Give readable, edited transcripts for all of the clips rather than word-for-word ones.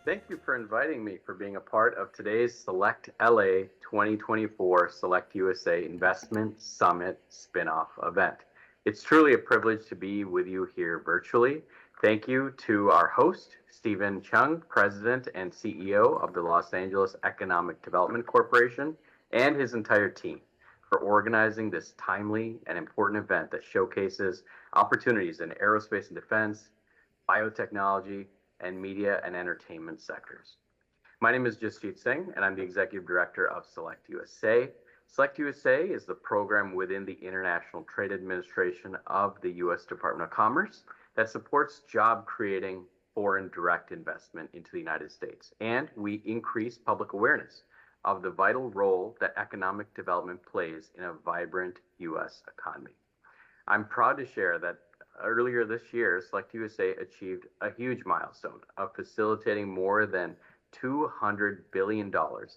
Thank you for inviting me for being a part of today's Select LA 2024 Select USA Investment Summit spinoff event. It's truly a privilege to be with you here virtually. Thank you to our host, Stephen Chung, President and CEO of the Los Angeles Economic Development Corporation, and his entire team for organizing this timely and important event that showcases opportunities in aerospace and defense, biotechnology, and media and entertainment sectors. My name is Jasjeet Singh, and I'm the Executive Director of Select USA. Select USA is the program within the International Trade Administration of the U.S. Department of Commerce that supports job creating foreign direct investment into the United States. And we increase public awareness of the vital role that economic development plays in a vibrant U.S. economy. I'm proud to share that earlier this year, Select USA achieved a huge milestone of facilitating more than $200 billion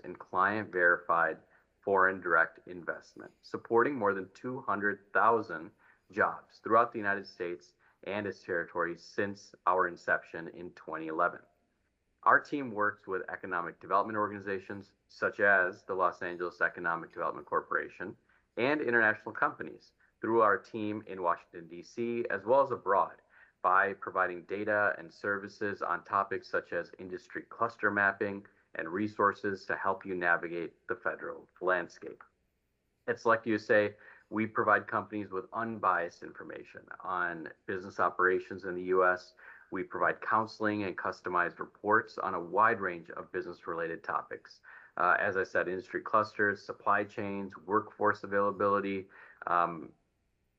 in client verified foreign direct investment, supporting more than 200,000 jobs throughout the United States and its territories since our inception in 2011. Our team works with economic development organizations such as the Los Angeles Economic Development Corporation and international companies through our team in Washington, D.C., as well as abroad, by providing data and services on topics such as industry cluster mapping and resources to help you navigate the federal landscape. At Select USA, we provide companies with unbiased information on business operations in the U.S. We provide counseling and customized reports on a wide range of business-related topics. As I said, industry clusters, supply chains, workforce availability,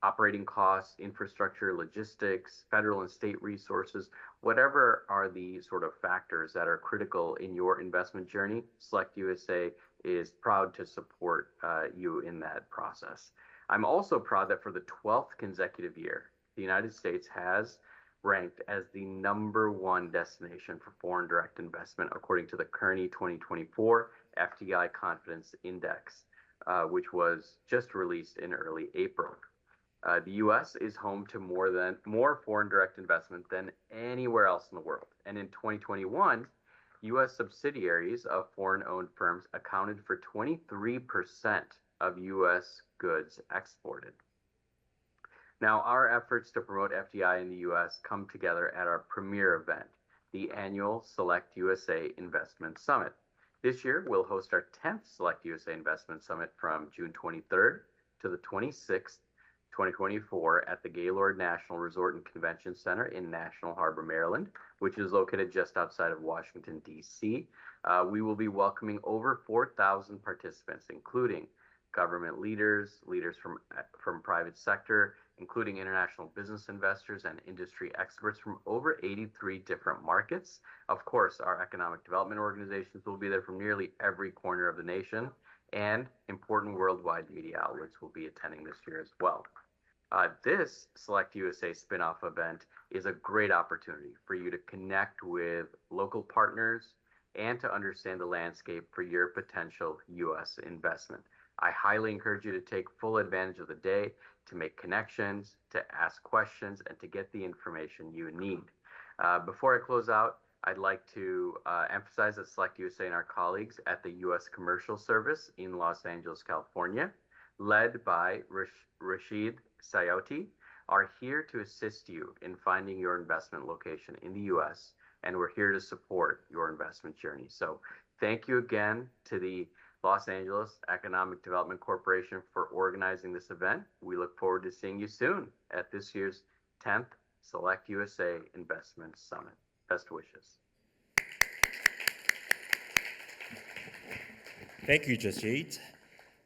operating costs, infrastructure, logistics, federal and state resources, whatever are the sort of factors that are critical in your investment journey, Select USA is proud to support you in that process. I'm also proud that for the 12th consecutive year, the United States has ranked as the #1 destination for foreign direct investment, according to the Kearney 2024 FDI Confidence Index, which was just released in early April. The U.S. is home to more foreign direct investment than anywhere else in the world. And in 2021, U.S. subsidiaries of foreign-owned firms accounted for 23% of U.S. goods exported. Now, our efforts to promote FDI in the U.S. come together at our premier event, the annual Select USA Investment Summit. This year, we'll host our 10th Select USA Investment Summit from June 23rd to the 26th, 2024 at the Gaylord National Resort and Convention Center in National Harbor, Maryland, which is located just outside of Washington, D.C. We will be welcoming over 4,000 participants, including government leaders, leaders from private sector, including international business investors and industry experts from over 83 different markets. Of course, our economic development organizations will be there from nearly every corner of the nation, and important worldwide media outlets will be attending this year as well. This Select USA spinoff event is a great opportunity for you to connect with local partners and to understand the landscape for your potential U.S. investment. I highly encourage you to take full advantage of the day to make connections, to ask questions, and to get the information you need. Before I close out, I'd like to emphasize that Select USA and our colleagues at the U.S. Commercial Service in Los Angeles, California, led by Rashid Sayoti, are here to assist you in finding your investment location in the U.S., and we're here to support your investment journey. So thank you again to the Los Angeles Economic Development Corporation for organizing this event. We look forward to seeing you soon at this year's 10th Select USA Investment Summit. Best wishes. Thank you, Jasjeet.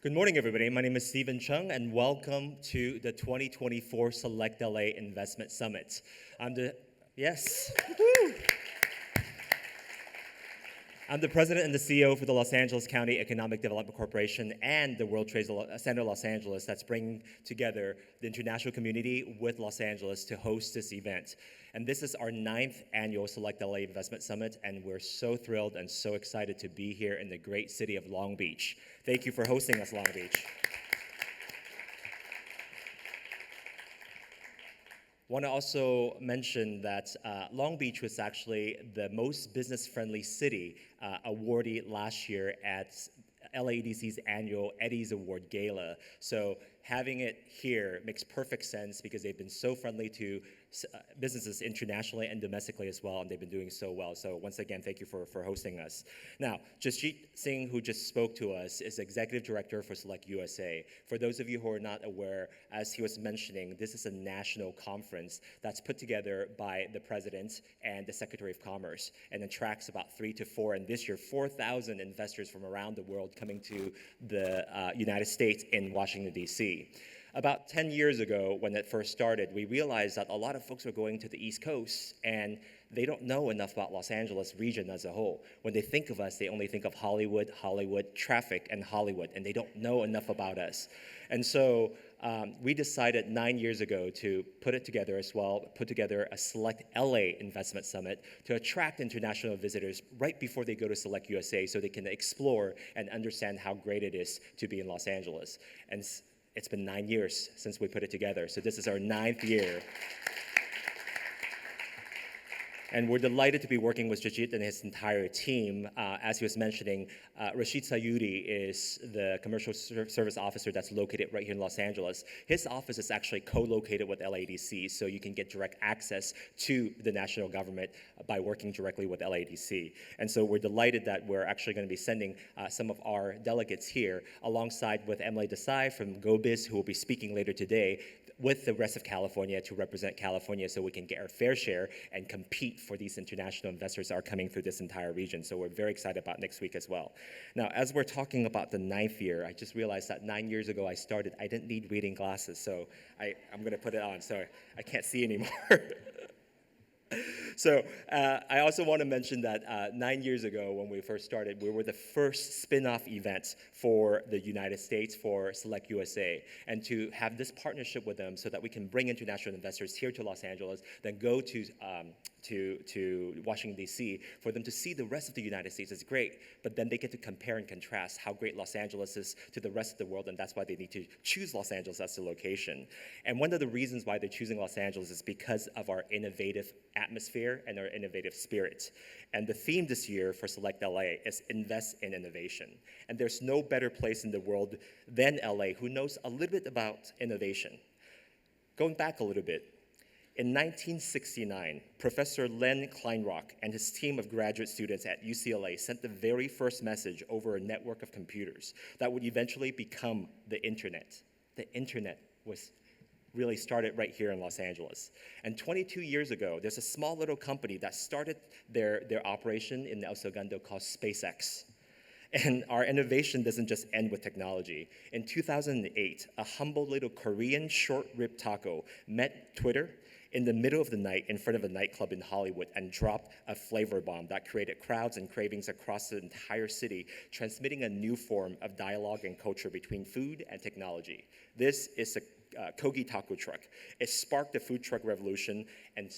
Good morning, everybody. My name is Stephen Chung, and welcome to the 2024 Select LA Investment Summit. Yes. Woo-hoo. I'm the president and the CEO for the Los Angeles County Economic Development Corporation and the World Trade Center Los Angeles that's bringing together the international community with Los Angeles to host this event. And this is our 9th annual Select LA Investment Summit, and we're so thrilled and so excited to be here in the great city of Long Beach. Thank you for hosting us, Long Beach. Want to also mention that Long Beach was actually the most business-friendly city awardee last year at LADC's annual Eddie's Award Gala. So having it here makes perfect sense because they've been so friendly to businesses internationally and domestically as well, and they've been doing so well. So once again, thank you for hosting us. Now, Jasjit Singh, who just spoke to us, is Executive Director for Select USA. For those of you who are not aware, as he was mentioning, this is a national conference that's put together by the President and the Secretary of Commerce and attracts about 3 to 4, and this year 4,000 investors from around the world coming to the United States in Washington, D.C. About 10 years ago, when it first started, we realized that a lot of folks were going to the East Coast and they don't know enough about Los Angeles region as a whole. When they think of us, they only think of Hollywood, traffic, and Hollywood, and they don't know enough about us. And so we decided 9 years ago to put it together as well, put together a Select LA Investment Summit to attract international visitors right before they go to Select USA so they can explore and understand how great it is to be in Los Angeles. And it's been 9 years since we put it together, so this is our 9th year. And we're delighted to be working with Jasjit and his entire team. As he was mentioning, Rashid Sayuri is the commercial service officer that's located right here in Los Angeles. His office is actually co-located with LADC, so you can get direct access to the national government by working directly with LADC. And so we're delighted that we're actually going to be sending some of our delegates here, alongside with Emily Desai from GoBiz, who will be speaking later today, with the rest of California to represent California so we can get our fair share and compete for these international investors that are coming through this entire region. So we're very excited about next week as well. Now, as we're talking about the 9th year, I just realized that 9 years ago I started, I didn't need reading glasses, so I'm going to put it on, so I can't see anymore. So I also want to mention that 9 years ago when we first started, we were the first spin-off event for the United States for Select USA. And to have this partnership with them so that we can bring international investors here to Los Angeles, then go to Washington, D.C., for them to see the rest of the United States is great, but then they get to compare and contrast how great Los Angeles is to the rest of the world, and that's why they need to choose Los Angeles as the location. And one of the reasons why they're choosing Los Angeles is because of our innovative atmosphere and our innovative spirit. And the theme this year for Select LA is Invest in Innovation. And there's no better place in the world than LA who knows a little bit about innovation. Going back a little bit, in 1969, Professor Len Kleinrock and his team of graduate students at UCLA sent the very first message over a network of computers that would eventually become the internet. The internet was really started right here in Los Angeles. And 22 years ago, there's a small little company that started their operation in El Segundo called SpaceX. And our innovation doesn't just end with technology. In 2008, a humble little Korean short rib taco met Twitter in the middle of the night in front of a nightclub in Hollywood and dropped a flavor bomb that created crowds and cravings across the entire city, transmitting a new form of dialogue and culture between food and technology. This is a Kogi taco truck. It sparked the food truck revolution and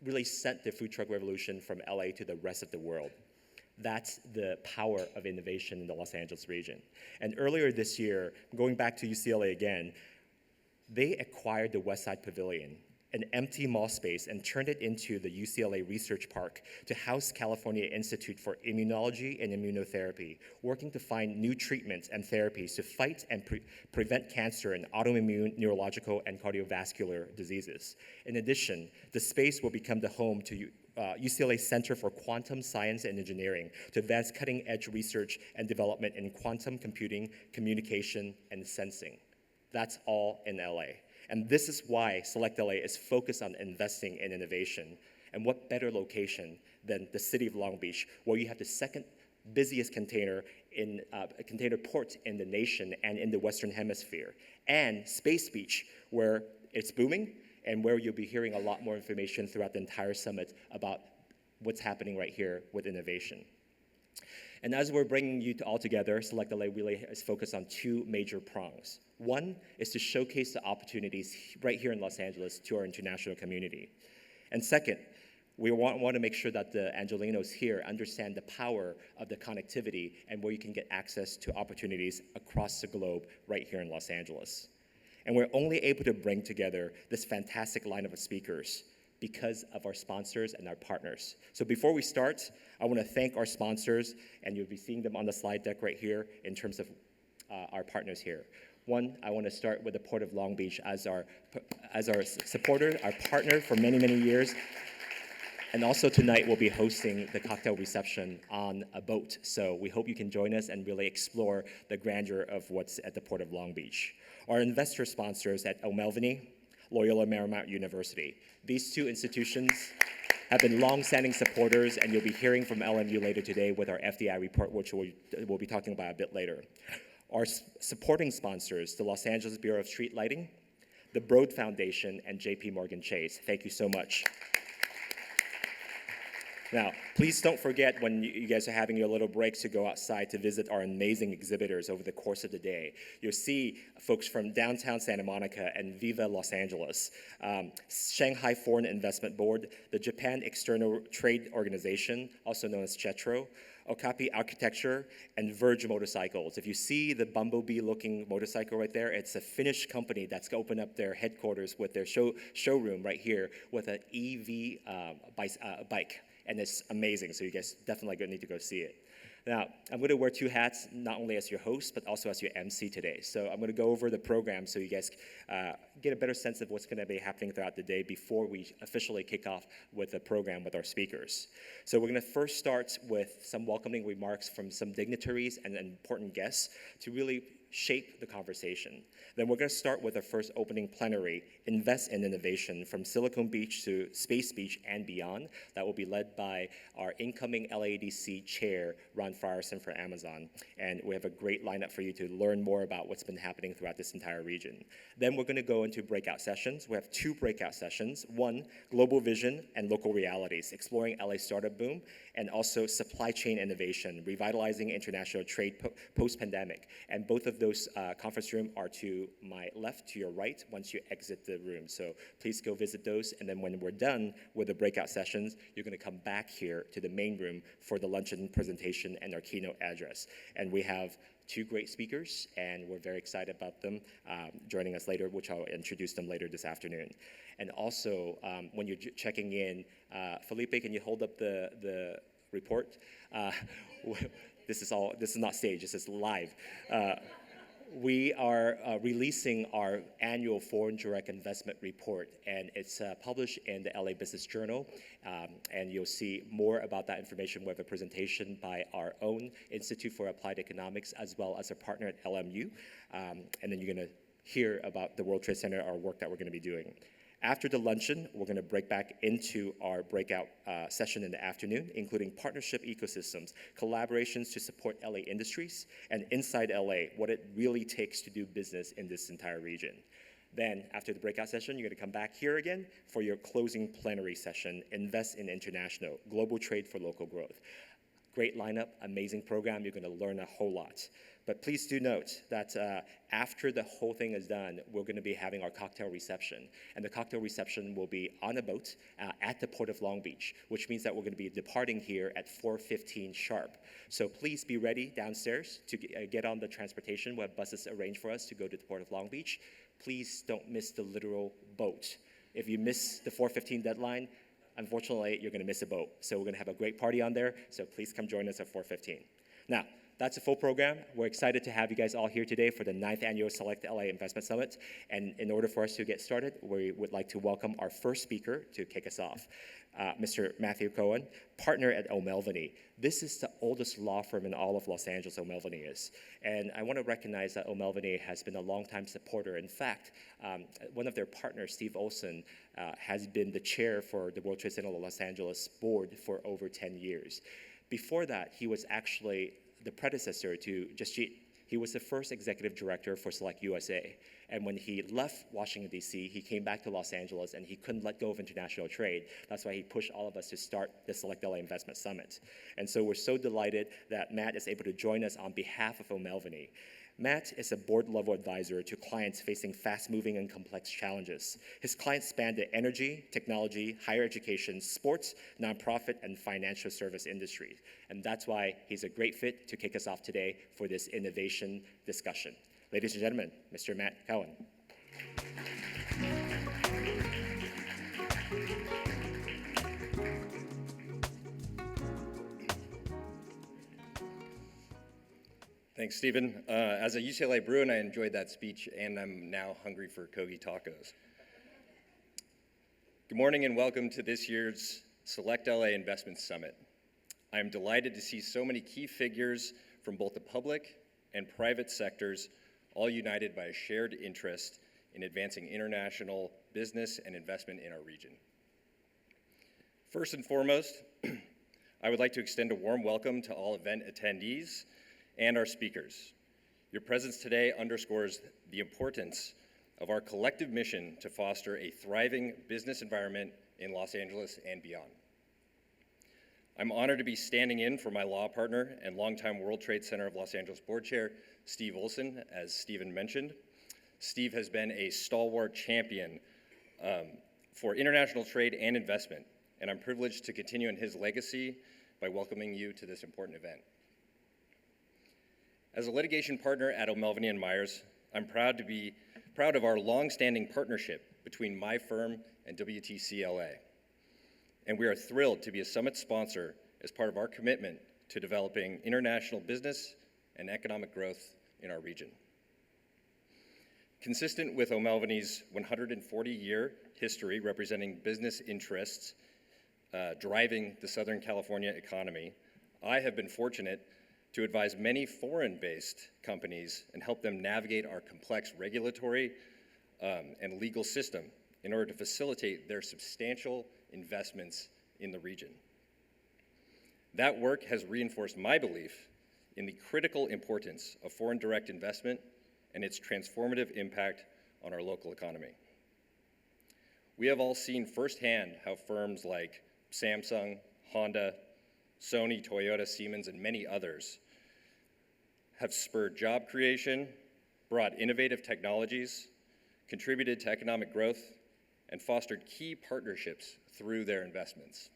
really sent the food truck revolution from LA to the rest of the world. That's the power of innovation in the Los Angeles region. And earlier this year, going back to UCLA again, they acquired the Westside Pavilion, an empty mall space, and turned it into the UCLA Research Park to house California Institute for Immunology and Immunotherapy, working to find new treatments and therapies to fight and prevent cancer and autoimmune, neurological, and cardiovascular diseases. In addition, the space will become the home to UCLA Center for Quantum Science and Engineering to advance cutting-edge research and development in quantum computing, communication, and sensing. That's all in LA. And this is why Select LA is focused on investing in innovation. And what better location than the city of Long Beach, where you have the second busiest container port in the nation and in the Western Hemisphere, and Space Beach, where it's booming, and where you'll be hearing a lot more information throughout the entire summit about what's happening right here with innovation. And as we're bringing you all together, Select LA really is focused on two major prongs. One is to showcase the opportunities right here in Los Angeles to our international community. And second, we want to make sure that the Angelenos here understand the power of the connectivity and where you can get access to opportunities across the globe right here in Los Angeles. And we're only able to bring together this fantastic lineup of speakers because of our sponsors and our partners. So before we start, I want to thank our sponsors, and you'll be seeing them on the slide deck right here in terms of our partners here. One, I want to start with the Port of Long Beach as our supporter, our partner for many, many years. And also tonight, we'll be hosting the cocktail reception on a boat. So we hope you can join us and really explore the grandeur of what's at the Port of Long Beach. Our investor sponsors at O'Melveny, Loyola Marymount University. These two institutions have been long-standing supporters, and you'll be hearing from LMU later today with our FDI report, which we'll be talking about a bit later. Our supporting sponsors, the Los Angeles Bureau of Street Lighting, the Broad Foundation, and JP Morgan Chase. Thank you so much. Now, please don't forget when you guys are having your little breaks to go outside to visit our amazing exhibitors over the course of the day. You'll see folks from downtown Santa Monica and Viva Los Angeles, Shanghai Foreign Investment Board, the Japan External Trade Organization, also known as JETRO, Okapi Architecture, and Verge Motorcycles. If you see the bumblebee-looking motorcycle right there, it's a Finnish company that's opened up their headquarters with their showroom right here with an EV bike. And it's amazing, so you guys definitely need to go see it. Now, I'm going to wear two hats, not only as your host, but also as your MC today. So I'm going to go over the program so you guys get a better sense of what's going to be happening throughout the day before we officially kick off with the program with our speakers. So we're going to first start with some welcoming remarks from some dignitaries and important guests to really shape the conversation. Then we're going to start with our first opening plenary, Invest in Innovation, from Silicon Beach to Space Beach and beyond. That will be led by our incoming LADC chair, Ron Frierson for Amazon. And we have a great lineup for you to learn more about what's been happening throughout this entire region. Then we're going to go into breakout sessions. We have two breakout sessions. One, Global Vision and Local Realities, exploring LA startup boom, and also supply chain innovation, revitalizing international trade post-pandemic. And both of those conference rooms are to my left, to your right, once you exit the room. So please go visit those. And then when we're done with the breakout sessions, you're going to come back here to the main room for the luncheon presentation and our keynote address. And we have two great speakers, and we're very excited about them joining us later, which I'll introduce them later this afternoon. And also, when you're checking in, Felipe, can you hold up the report? This is not staged, this is live. We are releasing our annual Foreign Direct Investment Report, and it's published in the LA Business Journal, and you'll see more about that information with a presentation by our own Institute for Applied Economics, as well as a partner at LMU, and then you're going to hear about the World Trade Center, our work that we're going to be doing. After the luncheon, we're going to break back into our breakout session in the afternoon, including partnership ecosystems, collaborations to support LA industries, and inside LA, what it really takes to do business in this entire region. Then, after the breakout session, you're going to come back here again for your closing plenary session, Invest in International, Global Trade for Local Growth. Great lineup, amazing program. You're going to learn a whole lot. But please do note that after the whole thing is done, we're going to be having our cocktail reception. And the cocktail reception will be on a boat at the Port of Long Beach, which means that we're going to be departing here at 4:15 sharp. So please be ready downstairs to get on the transportation. We have buses arranged for us to go to the Port of Long Beach. Please don't miss the literal boat. If you miss the 4:15 deadline, unfortunately, you're going to miss a boat. So we're going to have a great party on there. So please come join us at 4:15. Now, that's a full program. We're excited to have you guys all here today for the 9th Annual Select LA Investment Summit. And in order for us to get started, we would like to welcome our first speaker to kick us off, Mr. Matthew Cohen, partner at O'Melveny. This is the oldest law firm in all of Los Angeles, O'Melveny is. And I want to recognize that O'Melveny has been a longtime supporter. In fact, one of their partners, Steve Olson, has been the chair for the World Trade Center Los Angeles board for over 10 years. Before that, he was actually the predecessor to Jasjit. He was the first executive director for Select USA. And when he left Washington, D.C., he came back to Los Angeles, and he couldn't let go of international trade. That's why he pushed all of us to start the Select LA Investment Summit. And so we're so delighted that Matt is able to join us on behalf of O'Melveny. Matt is a board-level advisor to clients facing fast-moving and complex challenges. His clients span the energy, technology, higher education, sports, nonprofit, and financial service industries. And that's why he's a great fit to kick us off today for this innovation discussion. Ladies and gentlemen, Mr. Matt Cohen. Thanks, Stephen. As a UCLA Bruin, I enjoyed that speech, and I'm now hungry for Kogi tacos. Good morning and welcome to this year's Select LA Investment Summit. I'm delighted to see so many key figures from both the public and private sectors, all united by a shared interest in advancing international business and investment in our region. First and foremost, I would like to extend a warm welcome to all event attendees and our speakers. Your presence today underscores the importance of our collective mission to foster a thriving business environment in Los Angeles and beyond. I'm honored to be standing in for my law partner and longtime World Trade Center of Los Angeles Board Chair, Steve Olson, as Stephen mentioned. Steve has been a stalwart champion for international trade and investment, and I'm privileged to continue in his legacy by welcoming you to this important event. As a litigation partner at O'Melveny & Myers, I'm proud of our long-standing partnership between my firm and WTC-LA. And we are thrilled to be a summit sponsor as part of our commitment to developing international business and economic growth in our region. Consistent with O'Melveny's 140-year history representing business interests driving the Southern California economy, I have been fortunate to advise many foreign-based companies and help them navigate our complex regulatory and legal system in order to facilitate their substantial investments in the region. That work has reinforced my belief in the critical importance of foreign direct investment and its transformative impact on our local economy. We have all seen firsthand how firms like Samsung, Honda, Sony, Toyota, Siemens, and many others have spurred job creation, brought innovative technologies, contributed to economic growth, and fostered key partnerships through their investments.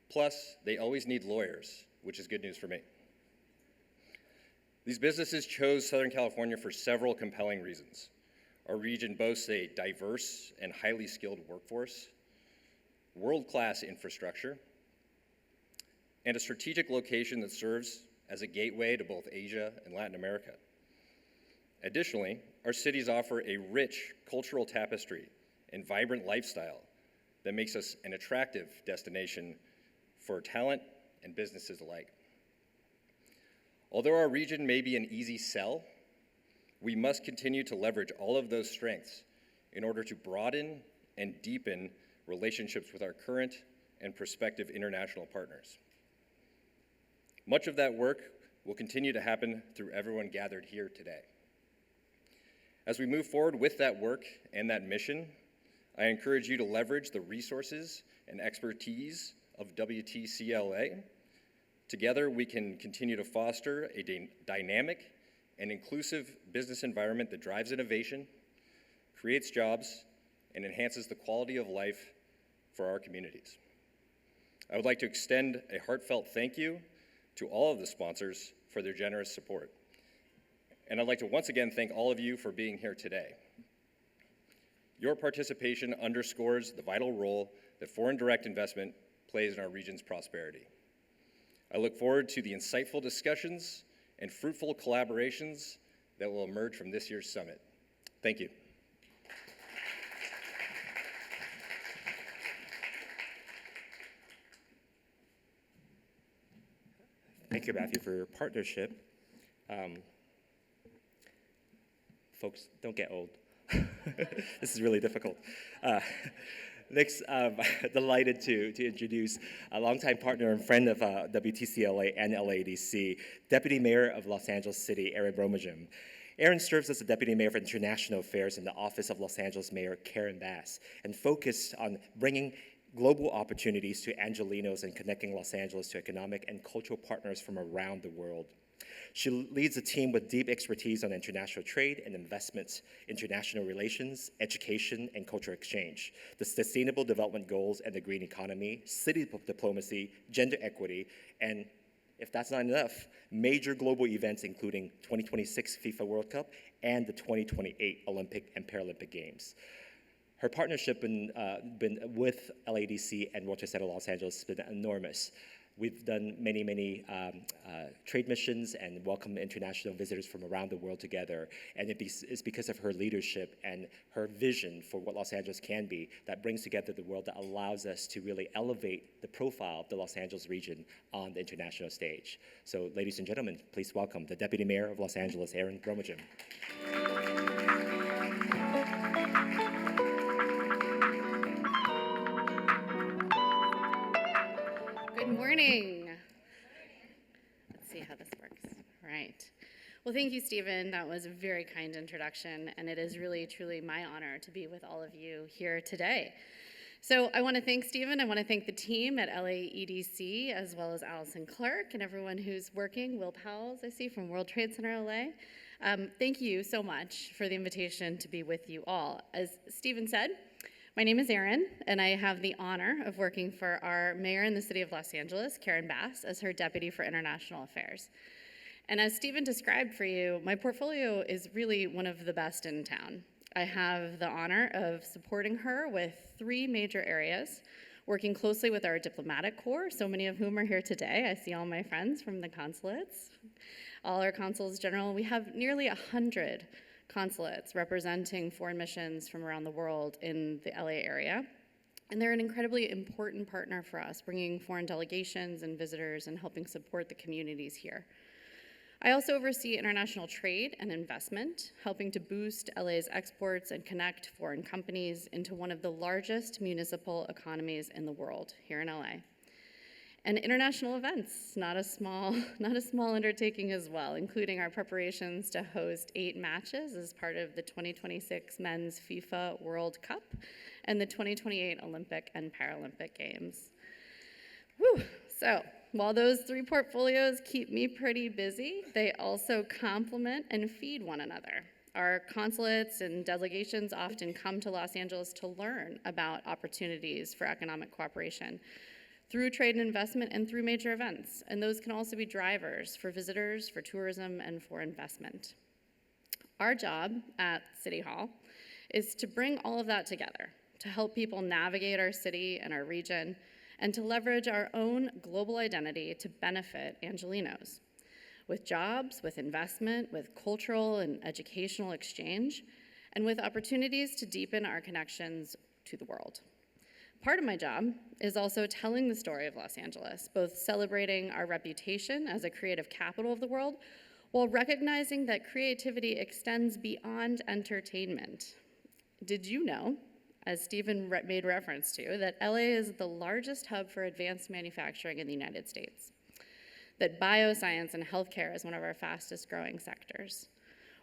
Plus, they always need lawyers, which is good news for me. These businesses chose Southern California for several compelling reasons. Our region boasts a diverse and highly skilled workforce, world-class infrastructure, and a strategic location that serves as a gateway to both Asia and Latin America. Additionally, our cities offer a rich cultural tapestry and vibrant lifestyle that makes us an attractive destination for talent and businesses alike. Although our region may be an easy sell, we must continue to leverage all of those strengths in order to broaden and deepen relationships with our current and prospective international partners. Much of that work will continue to happen through everyone gathered here today. As we move forward with that work and that mission, I encourage you to leverage the resources and expertise of WTC-LA. Together, we can continue to foster a dynamic and inclusive business environment that drives innovation, creates jobs, and enhances the quality of life for our communities. I would like to extend a heartfelt thank you to all of the sponsors for their generous support. And I'd like to once again thank all of you for being here today. Your participation underscores the vital role that foreign direct investment plays in our region's prosperity. I look forward to the insightful discussions and fruitful collaborations that will emerge from this year's summit. Thank you. Thank you, Matthew, for your partnership. Folks, don't get old. This is really difficult. Next, I'm delighted to introduce a longtime partner and friend of WTC-LA and LADC, Deputy Mayor of Los Angeles City, Aaron Bromagem. Aaron serves as the Deputy Mayor for International Affairs in the Office of Los Angeles Mayor Karen Bass and focused on bringing global opportunities to Angelenos and connecting Los Angeles to economic and cultural partners from around the world. She leads a team with deep expertise on international trade and investments, international relations, education, and cultural exchange, the Sustainable Development Goals and the green economy, city diplomacy, gender equity, and If that's not enough, major global events including 2026 FIFA World Cup and the 2028 Olympic and Paralympic Games. Her partnership with LADC and World Trade Center Los Angeles has been enormous. We've done many trade missions and welcomed international visitors from around the world together. And it's because of her leadership and her vision for what Los Angeles can be that brings together the world, that allows us to really elevate the profile of the Los Angeles region on the international stage. So ladies and gentlemen, please welcome the Deputy Mayor of Los Angeles, Erin Bromagem. Good morning. Let's see how this works. Right. Well, thank you, Stephen. That was a very kind introduction, and it is really, truly my honor to be with all of you here today. So I want to thank Stephen. I want to thank the team at LAEDC, as well as Allison Clark and everyone who's working, Will Powells, I see, from World Trade Center LA. Thank you so much for the invitation to be with you all. As Stephen said, my name is Erin, and I have the honor of working for our mayor in the city of Los Angeles, Karen Bass, as her deputy for international affairs. And as Stephen described for you, my portfolio is really one of the best in town. I have the honor of supporting her with 3 major areas, working closely with our diplomatic corps, so many of whom are here today. I see all my friends from the consulates, all our consuls general. We have nearly 100 consulates representing foreign missions from around the world in the LA area. And they're an incredibly important partner for us, bringing foreign delegations and visitors and helping support the communities here. I also oversee international trade and investment, helping to boost LA's exports and connect foreign companies into one of the largest municipal economies in the world, here in LA. And international events, not a small undertaking as well, including our preparations to host 8 matches as part of the 2026 Men's FIFA World Cup and the 2028 Olympic and Paralympic Games. Whew. So, while those 3 portfolios keep me pretty busy, they also complement and feed one another. Our consulates and delegations often come to Los Angeles to learn about opportunities for economic cooperation through trade and investment and through major events. And those can also be drivers for visitors, for tourism, and for investment. Our job at City Hall is to bring all of that together, to help people navigate our city and our region, and to leverage our own global identity to benefit Angelenos, with jobs, with investment, with cultural and educational exchange, and with opportunities to deepen our connections to the world. Part of my job is also telling the story of Los Angeles, both celebrating our reputation as a creative capital of the world, while recognizing that creativity extends beyond entertainment. Did you know, as Stephen made reference to, that LA is the largest hub for advanced manufacturing in the United States? That bioscience and healthcare is one of our fastest growing sectors?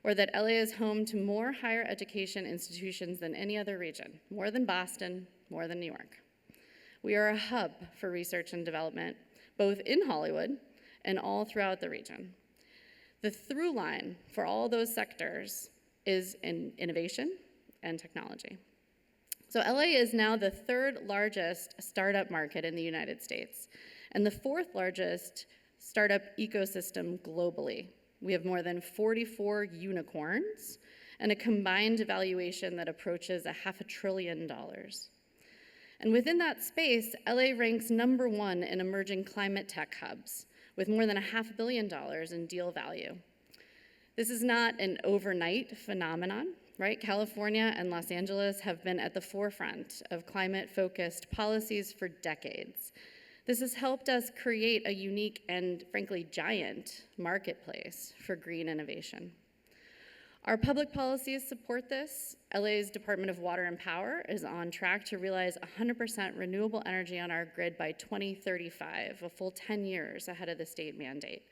Or that LA is home to more higher education institutions than any other region, more than Boston, more than New York. We are a hub for research and development, both in Hollywood and all throughout the region. The through line for all those sectors is in innovation and technology. So LA is now the 3rd largest startup market in the United States and the 4th largest startup ecosystem globally. We have more than 44 unicorns and a combined valuation that approaches $500 billion. And within that space, LA ranks #1 in emerging climate tech hubs, with more than $500 million in deal value. This is not an overnight phenomenon, right? California and Los Angeles have been at the forefront of climate-focused policies for decades. This has helped us create a unique and, frankly, giant marketplace for green innovation. Our public policies support this. LA's Department of Water and Power is on track to realize 100% renewable energy on our grid by 2035, a full 10 years ahead of the state mandate.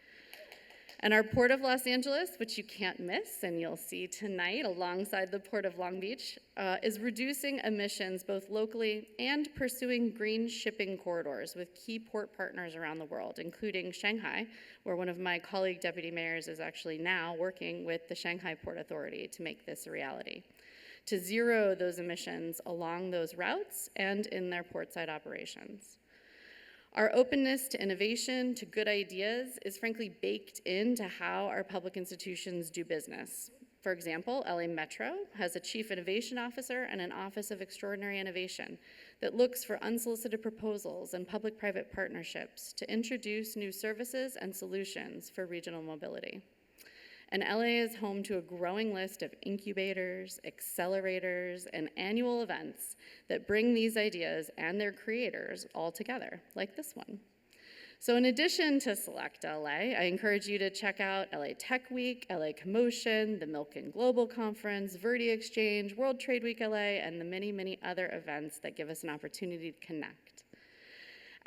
And our Port of Los Angeles, which you can't miss and you'll see tonight alongside the Port of Long Beach, is reducing emissions both locally and pursuing green shipping corridors with key port partners around the world, including Shanghai, where one of my colleague deputy mayors is actually now working with the Shanghai Port Authority to make this a reality, to zero those emissions along those routes and in their portside operations. Our openness to innovation, to good ideas, is frankly baked into how our public institutions do business. For example, LA Metro has a Chief Innovation Officer and an Office of Extraordinary Innovation that looks for unsolicited proposals and public-private partnerships to introduce new services and solutions for regional mobility. And LA is home to a growing list of incubators, accelerators, and annual events that bring these ideas and their creators all together, like this one. So in addition to Select LA, I encourage you to check out LA Tech Week, LA Commotion, the Milken Global Conference, Verdi Exchange, World Trade Week LA, and the many, many other events that give us an opportunity to connect.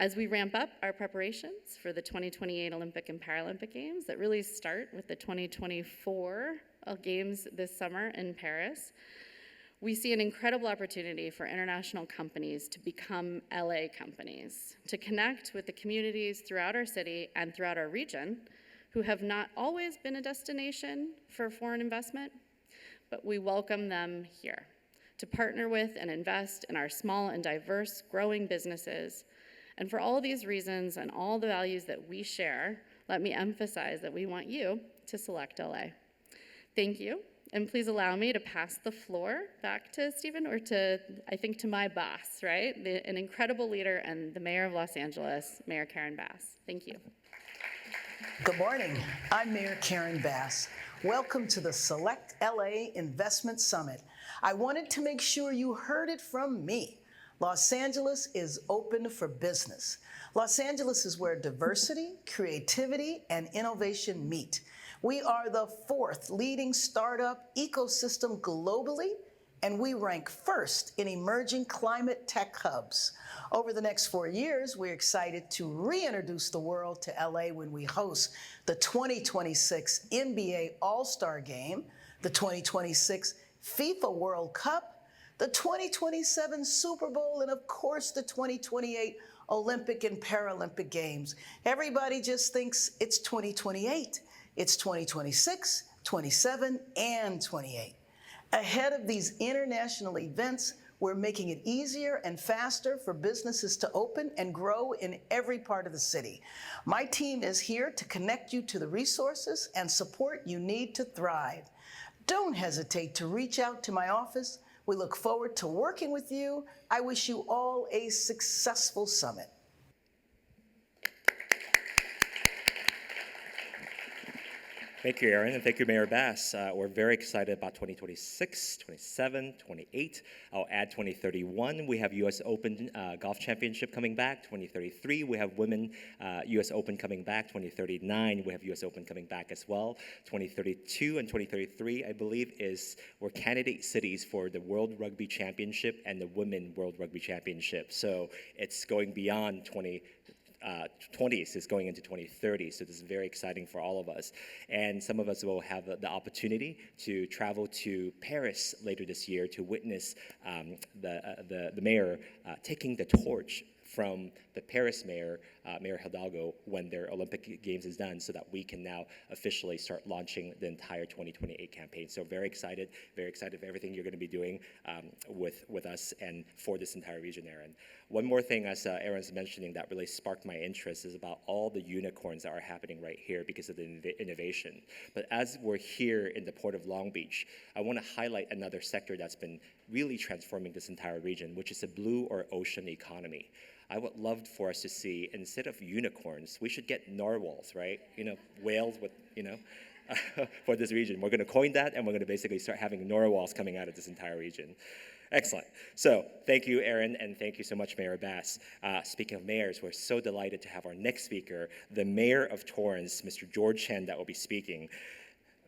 As we ramp up our preparations for the 2028 Olympic and Paralympic Games that really start with the 2024 Games this summer in Paris, we see an incredible opportunity for international companies to become LA companies, to connect with the communities throughout our city and throughout our region who have not always been a destination for foreign investment, but we welcome them here to partner with and invest in our small and diverse growing businesses. And for all of these reasons and all the values that we share, let me emphasize that we want you to select LA. Thank you. And please allow me to pass the floor back to Stephen, or to, I think, to my boss, right? An incredible leader and the mayor of Los Angeles, Mayor Karen Bass. Thank you. Good morning. I'm Mayor Karen Bass. Welcome to the Select LA Investment Summit. I wanted to make sure you heard it from me. Los Angeles is open for business. Los Angeles is where diversity, creativity, and innovation meet. We are the 4th leading startup ecosystem globally, and we rank first in emerging climate tech hubs. Over the next 4 years, we're excited to reintroduce the world to LA when we host the 2026 NBA All-Star Game, the 2026 FIFA World Cup, the 2027 Super Bowl, and of course the 2028 Olympic and Paralympic Games. Everybody just thinks it's 2028. It's 2026, 27, and 28. Ahead of these international events, we're making it easier and faster for businesses to open and grow in every part of the city. My team is here to connect you to the resources and support you need to thrive. Don't hesitate to reach out to my office. We look forward to working with you. I wish you all a successful summit. Thank you, Aaron, and thank you, Mayor Bass. We're very excited about 2026, 27, 28. I'll add 2031. We have U.S. Open Golf Championship coming back. 2033, we have Women U.S. Open coming back. 2039, we have U.S. Open coming back as well. 2032 and 2033, I believe, we're candidate cities for the World Rugby Championship and the Women World Rugby Championship. So it's going beyond 20s is going into 2030, so this is very exciting for all of us. And some of us will have the opportunity to travel to Paris later this year to witness the mayor taking the torch from the Paris mayor, Mayor Hidalgo, when their Olympic Games is done, so that we can now officially start launching the entire 2028 campaign. So very excited for everything you're going to be doing with us and for this entire region, Aaron. One more thing, as Aaron's mentioning, that really sparked my interest is about all the unicorns that are happening right here because of the innovation. But as we're here in the Port of Long Beach, I want to highlight another sector that's been really transforming this entire region, which is the blue or ocean economy. I would love for us to see, instead of unicorns, we should get narwhals, right? Whales with, for this region. We're going to coin that, and we're going to basically start having narwhals coming out of this entire region. Excellent. So thank you, Aaron, and thank you so much, Mayor Bass. Speaking of mayors, we're so delighted to have our next speaker, the mayor of Torrance, Mr. George Chen, that will be speaking.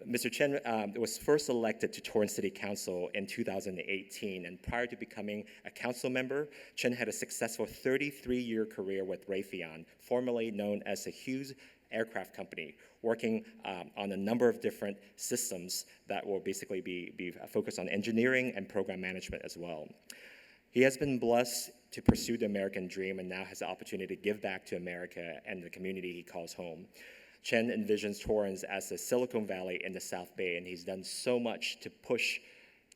Mr. Chen was first elected to Torrance City Council in 2018, and prior to becoming a council member, Chen had a successful 33-year career with Raytheon, formerly known as the Hughes Aircraft Company, working on a number of different systems that will basically be focused on engineering and program management as well. He has been blessed to pursue the American dream and now has the opportunity to give back to America and the community he calls home. Chen envisions Torrance as the Silicon Valley in the South Bay, and he's done so much to push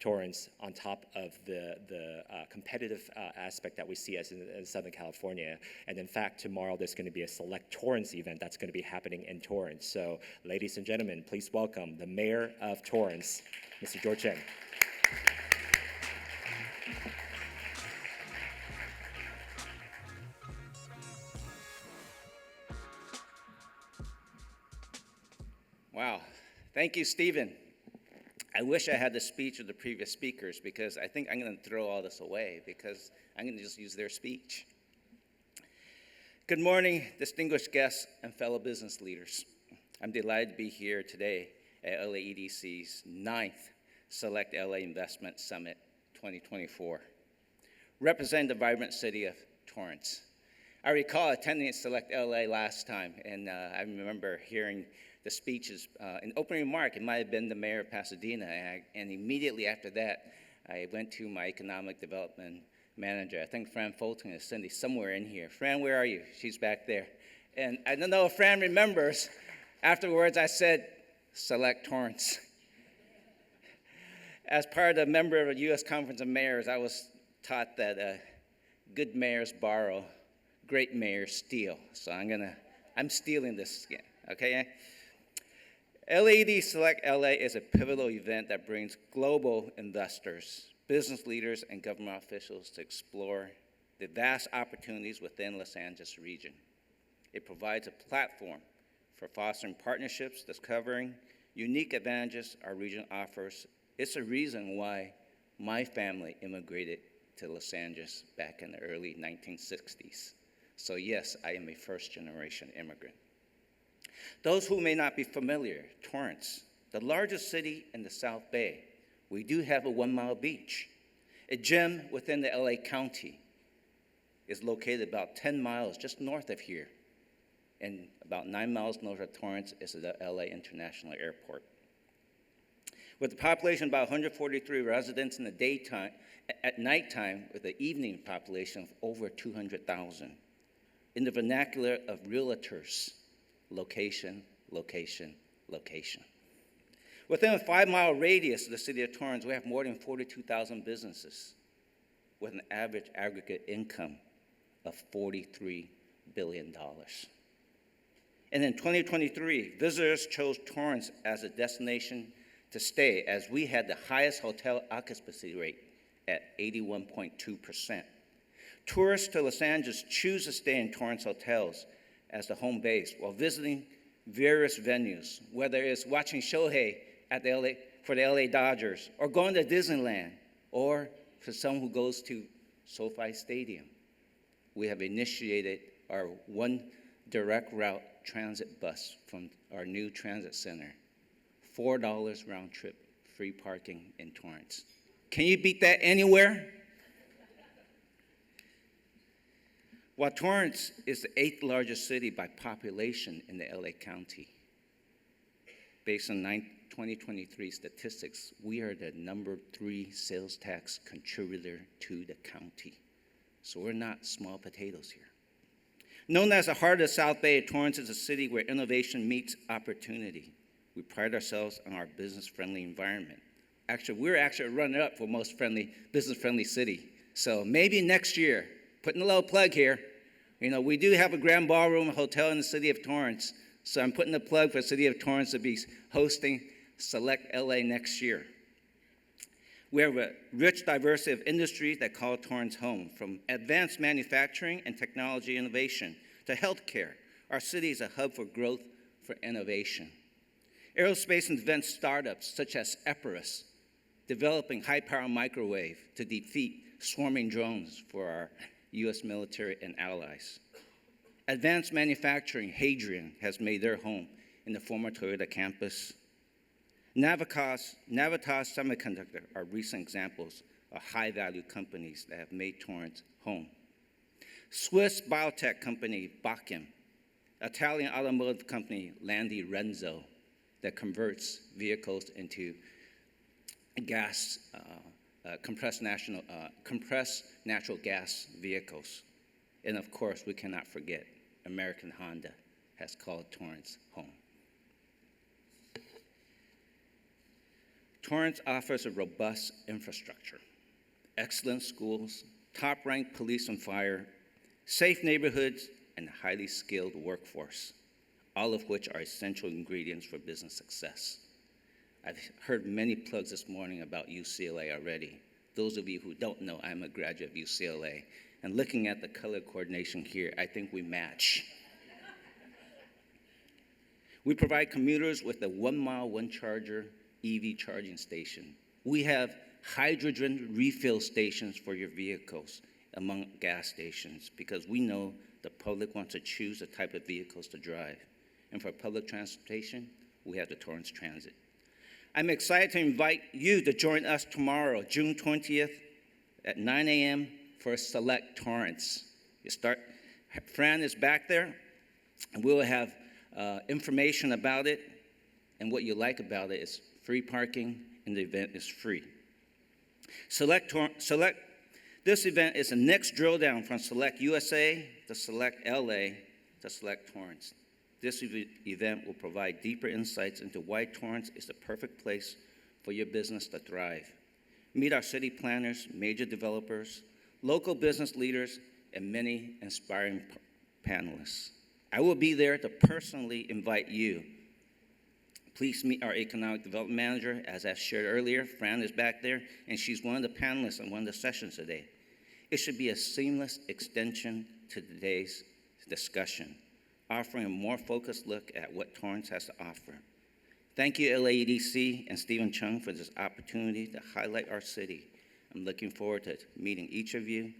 Torrance on top of the competitive aspect that we see as in Southern California. And in fact, tomorrow there's going to be a Select Torrance event that's going to be happening in Torrance. So ladies and gentlemen, please welcome the Mayor of Torrance, Mr. George Chen. Wow. Thank you, Stephen. I wish I had the speech of the previous speakers because I think I'm going to throw all this away because I'm going to just use their speech. Good morning, distinguished guests and fellow business leaders. I'm delighted to be here today at LAEDC's 9th Select LA Investment Summit 2024, representing the vibrant city of Torrance. I recall attending Select LA last time, and I remember hearing the speeches. In opening remark, it might have been the mayor of Pasadena, and immediately after that, I went to my economic development manager. I think Fran Fulton is Cindy somewhere in here. Fran, where are you? She's back there. And I don't know if Fran remembers, afterwards I said, Select Torrance. As part of the member of the U.S. Conference of Mayors, I was taught that good mayors borrow, great mayors steal. So I'm stealing this again, okay? LAED Select LA is a pivotal event that brings global investors, business leaders, and government officials to explore the vast opportunities within Los Angeles region. It provides a platform for fostering partnerships, discovering unique advantages our region offers. It's a reason why my family immigrated to Los Angeles back in the early 1960s. So yes, I am a first-generation immigrant. Those who may not be familiar, Torrance, the largest city in the South Bay, we do have a 1-mile beach. A gem within the LA County is located about 10 miles just north of here, and about 9 miles north of Torrance is the LA International Airport. With a population of about 143 residents in the daytime, at nighttime with an evening population of over 200,000. In the vernacular of realtors, location, location, location. Within a 5-mile radius of the city of Torrance, we have more than 42,000 businesses with an average aggregate income of $43 billion. And in 2023, visitors chose Torrance as a destination to stay as we had the highest hotel occupancy rate at 81.2%. Tourists to Los Angeles choose to stay in Torrance hotels as the home base while visiting various venues, whether it's watching Shohei at for the LA Dodgers, or going to Disneyland, or for someone who goes to SoFi Stadium. We have initiated our one direct route transit bus from our new transit center. $4 round trip, free parking in Torrance. Can you beat that anywhere? While Torrance is the 8th largest city by population in the LA County, based on 2023 statistics, we are the number 3 sales tax contributor to the county. So we're not small potatoes here. Known as the heart of the South Bay, Torrance is a city where innovation meets opportunity. We pride ourselves on our business-friendly environment. Actually, we're a runner-up for most business-friendly city. So maybe next year, putting a little plug here, we do have a grand ballroom hotel in the city of Torrance. So I'm putting a plug for the city of Torrance to be hosting Select LA next year. We have a rich diversity of industries that call Torrance home, from advanced manufacturing and technology innovation to healthcare. Our city is a hub for growth for innovation. Aerospace and defense startups such as Epirus, developing high-power microwave to defeat swarming drones for our U.S. military and allies. Advanced manufacturing, Hadrian, has made their home in the former Toyota campus. Navitas Semiconductor are recent examples of high-value companies that have made Torrance home. Swiss biotech company Bachem, Italian automotive company Landi Renzo, that converts vehicles into gas, compressed natural gas vehicles. And of course, we cannot forget, American Honda has called Torrance home. Torrance offers a robust infrastructure, excellent schools, top-ranked police and fire, safe neighborhoods, and a highly skilled workforce, all of which are essential ingredients for business success. I've heard many plugs this morning about UCLA already. Those of you who don't know, I'm a graduate of UCLA, and looking at the color coordination here, I think we match. We provide commuters with a 1 mile, 1 charger EV charging station. We have hydrogen refill stations for your vehicles among gas stations because we know the public wants to choose the type of vehicles to drive. And for public transportation, we have the Torrance Transit. I'm excited to invite you to join us tomorrow, June 20th at 9 a.m. for Select Torrance. Fran is back there, and we'll have information about it. And what you like about it is free parking, and the event is free. This event is the next drill down from Select USA to Select LA to Select Torrance. This event will provide deeper insights into why Torrance is the perfect place for your business to thrive. Meet our city planners, major developers, local business leaders, and many inspiring panelists. I will be there to personally invite you. Please meet our economic development manager. As I shared earlier, Fran is back there, and she's one of the panelists on one of the sessions today. It should be a seamless extension to today's discussion, offering a more focused look at what Torrance has to offer. Thank you, LAEDC and Stephen Chung, for this opportunity to highlight our city. I'm looking forward to meeting each of you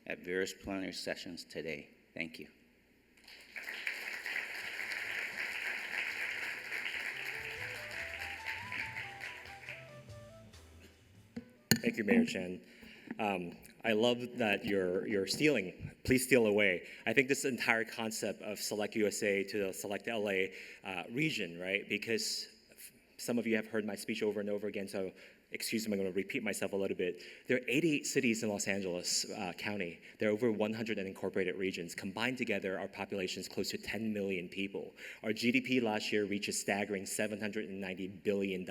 at various plenary sessions today. Thank you. Thank you, Mayor Chen. I love that you're stealing. Please steal away. I think this entire concept of Select USA to the Select LA region, right? Because some of you have heard my speech over and over again, so excuse me, I'm going to repeat myself a little bit. There are 88 cities in Los Angeles County. There are over 100 unincorporated regions. Combined together, our population is close to 10 million people. Our GDP last year reached a staggering $790 billion.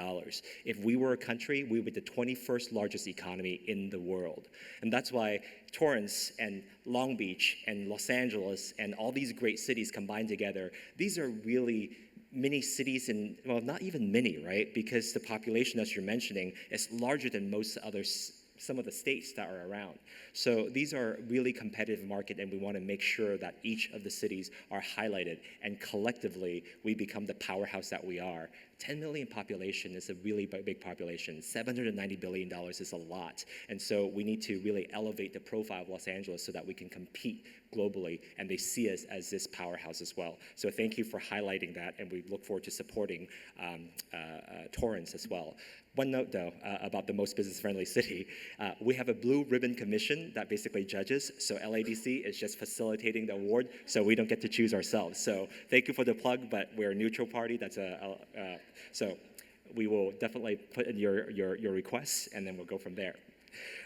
If we were a country, we would be the 21st largest economy in the world. And that's why Torrance and Long Beach and Los Angeles and all these great cities combined together, these are really many cities in, well, not even many, right? Because the population, as you're mentioning, is larger than most others, some of the states that are around. So these are really competitive market, and we want to make sure that each of the cities are highlighted, and collectively we become the powerhouse that we are. 10 million population is a really big population. $790 billion is a lot. And so we need to really elevate the profile of Los Angeles so that we can compete globally, and they see us as this powerhouse as well. So thank you for highlighting that, and we look forward to supporting Torrance as well. One note, though, about the most business-friendly city. We have a blue ribbon commission that basically judges, so LADC is just facilitating the award, so we don't get to choose ourselves. So thank you for the plug, but we're a neutral party. So we will definitely put in your requests, and then we'll go from there.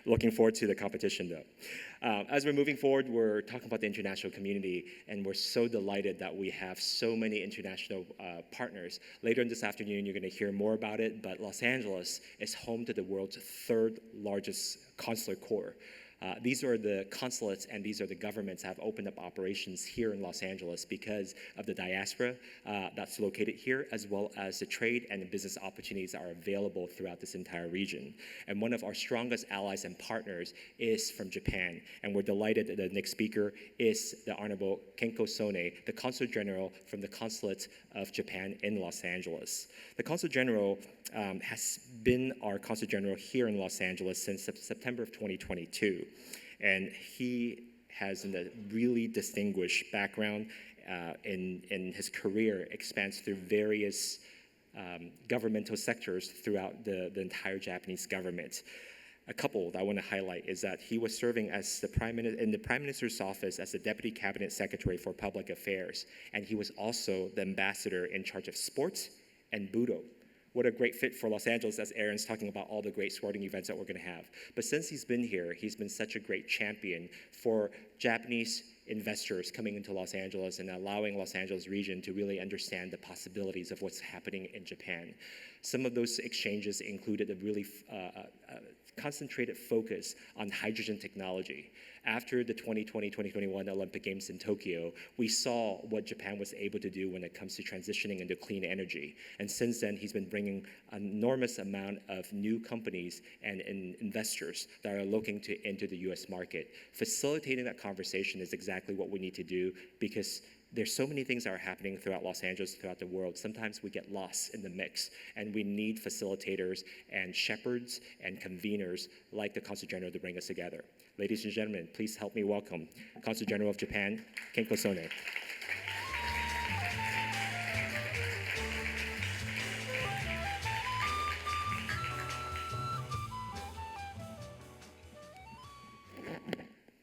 Looking forward to the competition, though. As we're moving forward, we're talking about the international community, and we're so delighted that we have so many international partners. Later in this afternoon, you're going to hear more about it, but Los Angeles is home to the world's third largest consular corps. These are the consulates and these are the governments that have opened up operations here in Los Angeles because of the diaspora that's located here, as well as the trade and the business opportunities that are available throughout this entire region. And one of our strongest allies and partners is from Japan. And we're delighted that the next speaker is the Honorable Kenko Sone, the Consul General from the Consulate of Japan in Los Angeles. The Consul General has been our Consul General here in Los Angeles since September of 2022. And he has a really distinguished background in his career, expands through various governmental sectors throughout the entire Japanese government. A couple that I want to highlight is that he was serving as in the Prime Minister's office as the Deputy Cabinet Secretary for Public Affairs, and he was also the ambassador in charge of sports and Budo. What a great fit for Los Angeles, as Aaron's talking about all the great sporting events that we're going to have. But since he's been here, he's been such a great champion for Japanese investors coming into Los Angeles and allowing Los Angeles region to really understand the possibilities of what's happening in Japan. Some of those exchanges included a really concentrated focus on hydrogen technology. After the 2020-2021 Olympic Games in Tokyo, we saw what Japan was able to do when it comes to transitioning into clean energy. And since then, he's been bringing an enormous amount of new companies and investors that are looking to enter the US market. Facilitating that conversation is exactly what we need to do, because there's so many things that are happening throughout Los Angeles, throughout the world. Sometimes we get lost in the mix, and we need facilitators and shepherds and conveners like the Consul General to bring us together. Ladies and gentlemen, please help me welcome Consul General of Japan, Kenko Sone.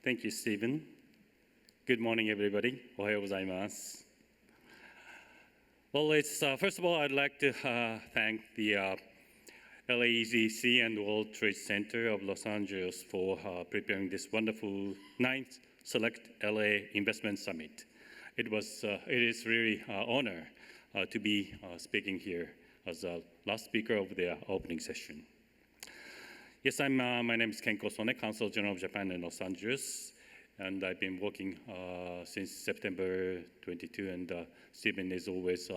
Thank you, Stephen. Good morning, everybody. Ohayo gozaimasu. Well, first of all, I'd like to thank the LAEZC and World Trade Center of Los Angeles for preparing this wonderful 9th Select LA Investment Summit. It is really an honor to be speaking here as the last speaker of the opening session. Yes, my name is Kenko Sone, Consul General of Japan in Los Angeles, and I've been working since September 22, and Stephen is always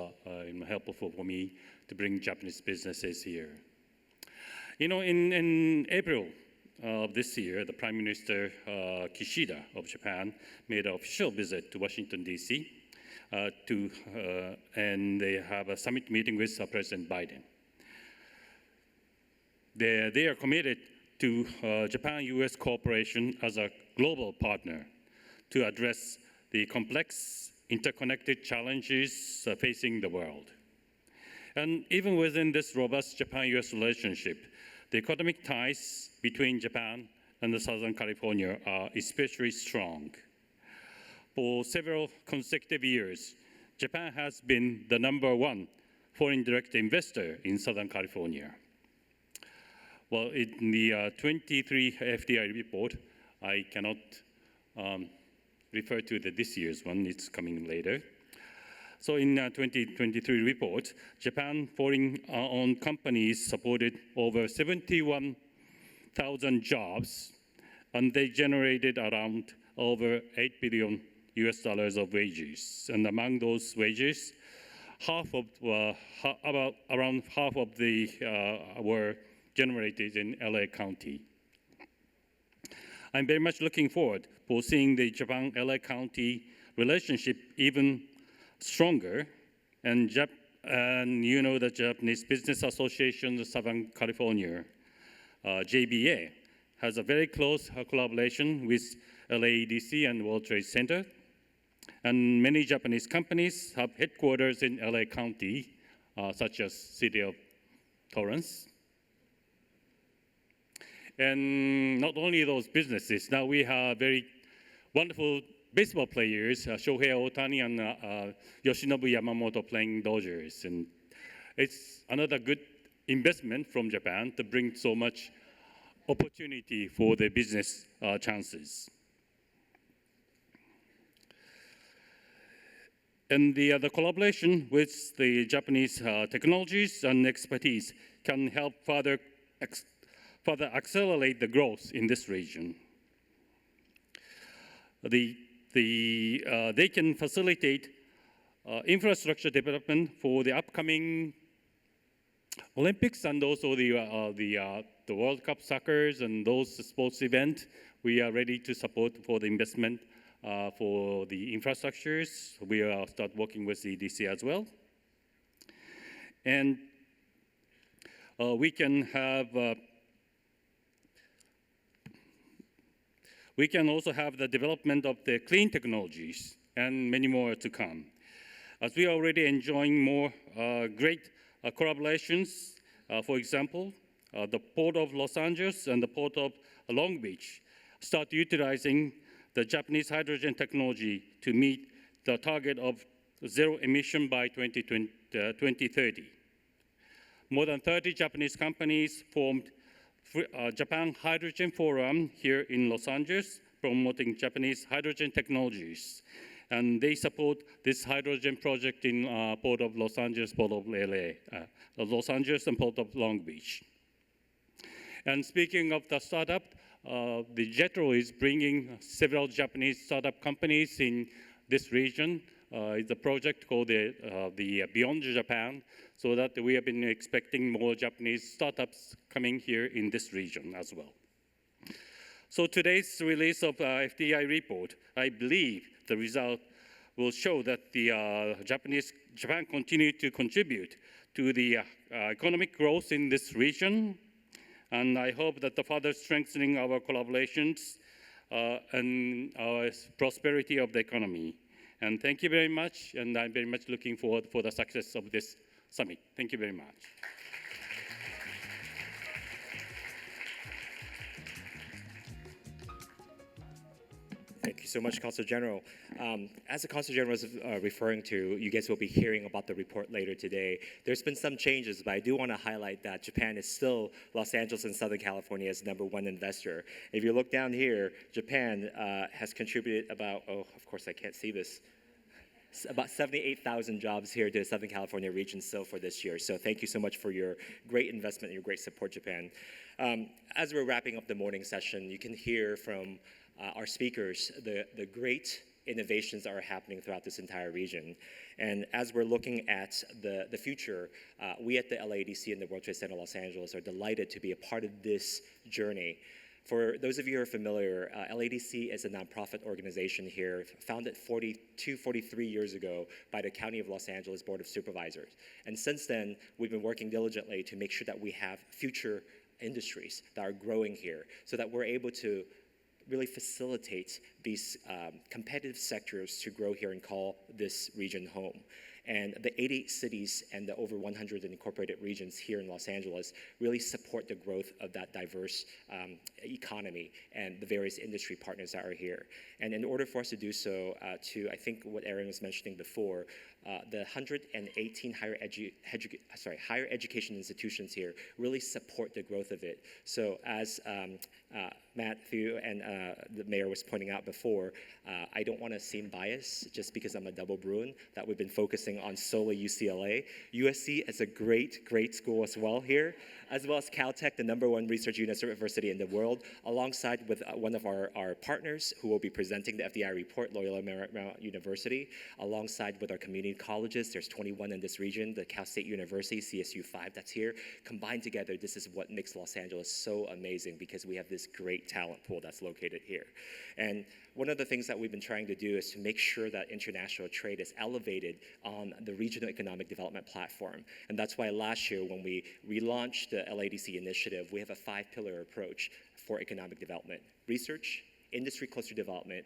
helpful for me to bring Japanese businesses here. You know, in April of this year, the Prime Minister Kishida of Japan made an official visit to Washington, D.C., and they have a summit meeting with President Biden. They are committed to Japan-US cooperation as a global partner to address the complex, interconnected challenges facing the world. And even within this robust Japan-US relationship, the economic ties between Japan and the Southern California are especially strong. For several consecutive years, Japan has been the #1 foreign direct investor in Southern California. Well, in the 23 FDI report, I cannot refer to this year's one, it's coming later. So in 2023 report, Japan foreign-owned companies supported over 71,000 jobs, and they generated around over $8 billion of wages. And among those wages, around half of the were generated in LA County. I'm very much looking forward for seeing the Japan-LA County relationship even stronger, and you know the Japanese Business Association of Southern California, JBA, has a very close collaboration with LAEDC and World Trade Center, and many Japanese companies have headquarters in LA County, such as City of Torrance. And not only those businesses, now we have very wonderful baseball players, Shohei Ohtani and Yoshinobu Yamamoto playing Dodgers. And it's another good investment from Japan to bring so much opportunity for the business chances. And the collaboration with the Japanese technologies and expertise can help further accelerate the growth in this region. They can facilitate infrastructure development for the upcoming Olympics and also the World Cup Soccers and those sports events. We are ready to support for the investment for the infrastructures. We will start working with the EDC as well. And we can also have the development of the clean technologies and many more to come. As we are already enjoying more great collaborations, for example, the Port of Los Angeles and the Port of Long Beach start utilizing the Japanese hydrogen technology to meet the target of zero emission by 2030. More than 30 Japanese companies formed Japan Hydrogen Forum here in Los Angeles promoting Japanese hydrogen technologies. And they support this hydrogen project in Port of Los Angeles, Port of LA, Los Angeles and Port of Long Beach. And speaking of the startup, the JETRO is bringing several Japanese startup companies in this region. It's a project called the Beyond Japan, so that we have been expecting more Japanese startups coming here in this region as well. So today's release of FDI report, I believe the result will show that the Japan continue to contribute to the economic growth in this region. And I hope that the further strengthening our collaborations and our prosperity of the economy. And thank you very much, and I'm very much looking forward for the success of this summit. Thank you very much. Thank you so much, Consul General. As the Consul General was referring to, you guys will be hearing about the report later today. There's been some changes, but I do want to highlight that Japan is still Los Angeles and Southern California as #1 investor. If you look down here, Japan has contributed about, oh, of course I can't see this, about 78,000 jobs here to the Southern California region still for this year. So thank you so much for your great investment and your great support, Japan. As we're wrapping up the morning session, you can hear from our speakers the great innovations that are happening throughout this entire region. And as we're looking at the future, we at the LADC and the World Trade Center Los Angeles are delighted to be a part of this journey. For those of you who are familiar, LADC is a nonprofit organization here, founded 43 years ago by the County of Los Angeles Board of Supervisors. And since then, we've been working diligently to make sure that we have future industries that are growing here, so that we're able to really facilitate these competitive sectors to grow here and call this region home. And the 88 cities and the over 100 incorporated regions here in Los Angeles really support the growth of that diverse economy and the various industry partners that are here. And in order for us to do so, I think what Aaron was mentioning before, the 118 higher education institutions here really support the growth of it. So as Matthew and the mayor was pointing out before, I don't want to seem biased just because I'm a double Bruin, that we've been focusing on solely UCLA. USC is a great, great school as well here, as well as Caltech, the #1 research university in the world, alongside with one of our partners who will be presenting the FDI report, Loyola Marymount University, alongside with our community colleges. There's 21 in this region, the Cal State University, CSU 5 that's here. Combined together, this is what makes Los Angeles so amazing, because we have this great talent pool that's located here. And one of the things that we've been trying to do is to make sure that international trade is elevated on the regional economic development platform. And that's why last year when we relaunched the LADC initiative, we have a 5-pillar approach for economic development: research, industry cluster development,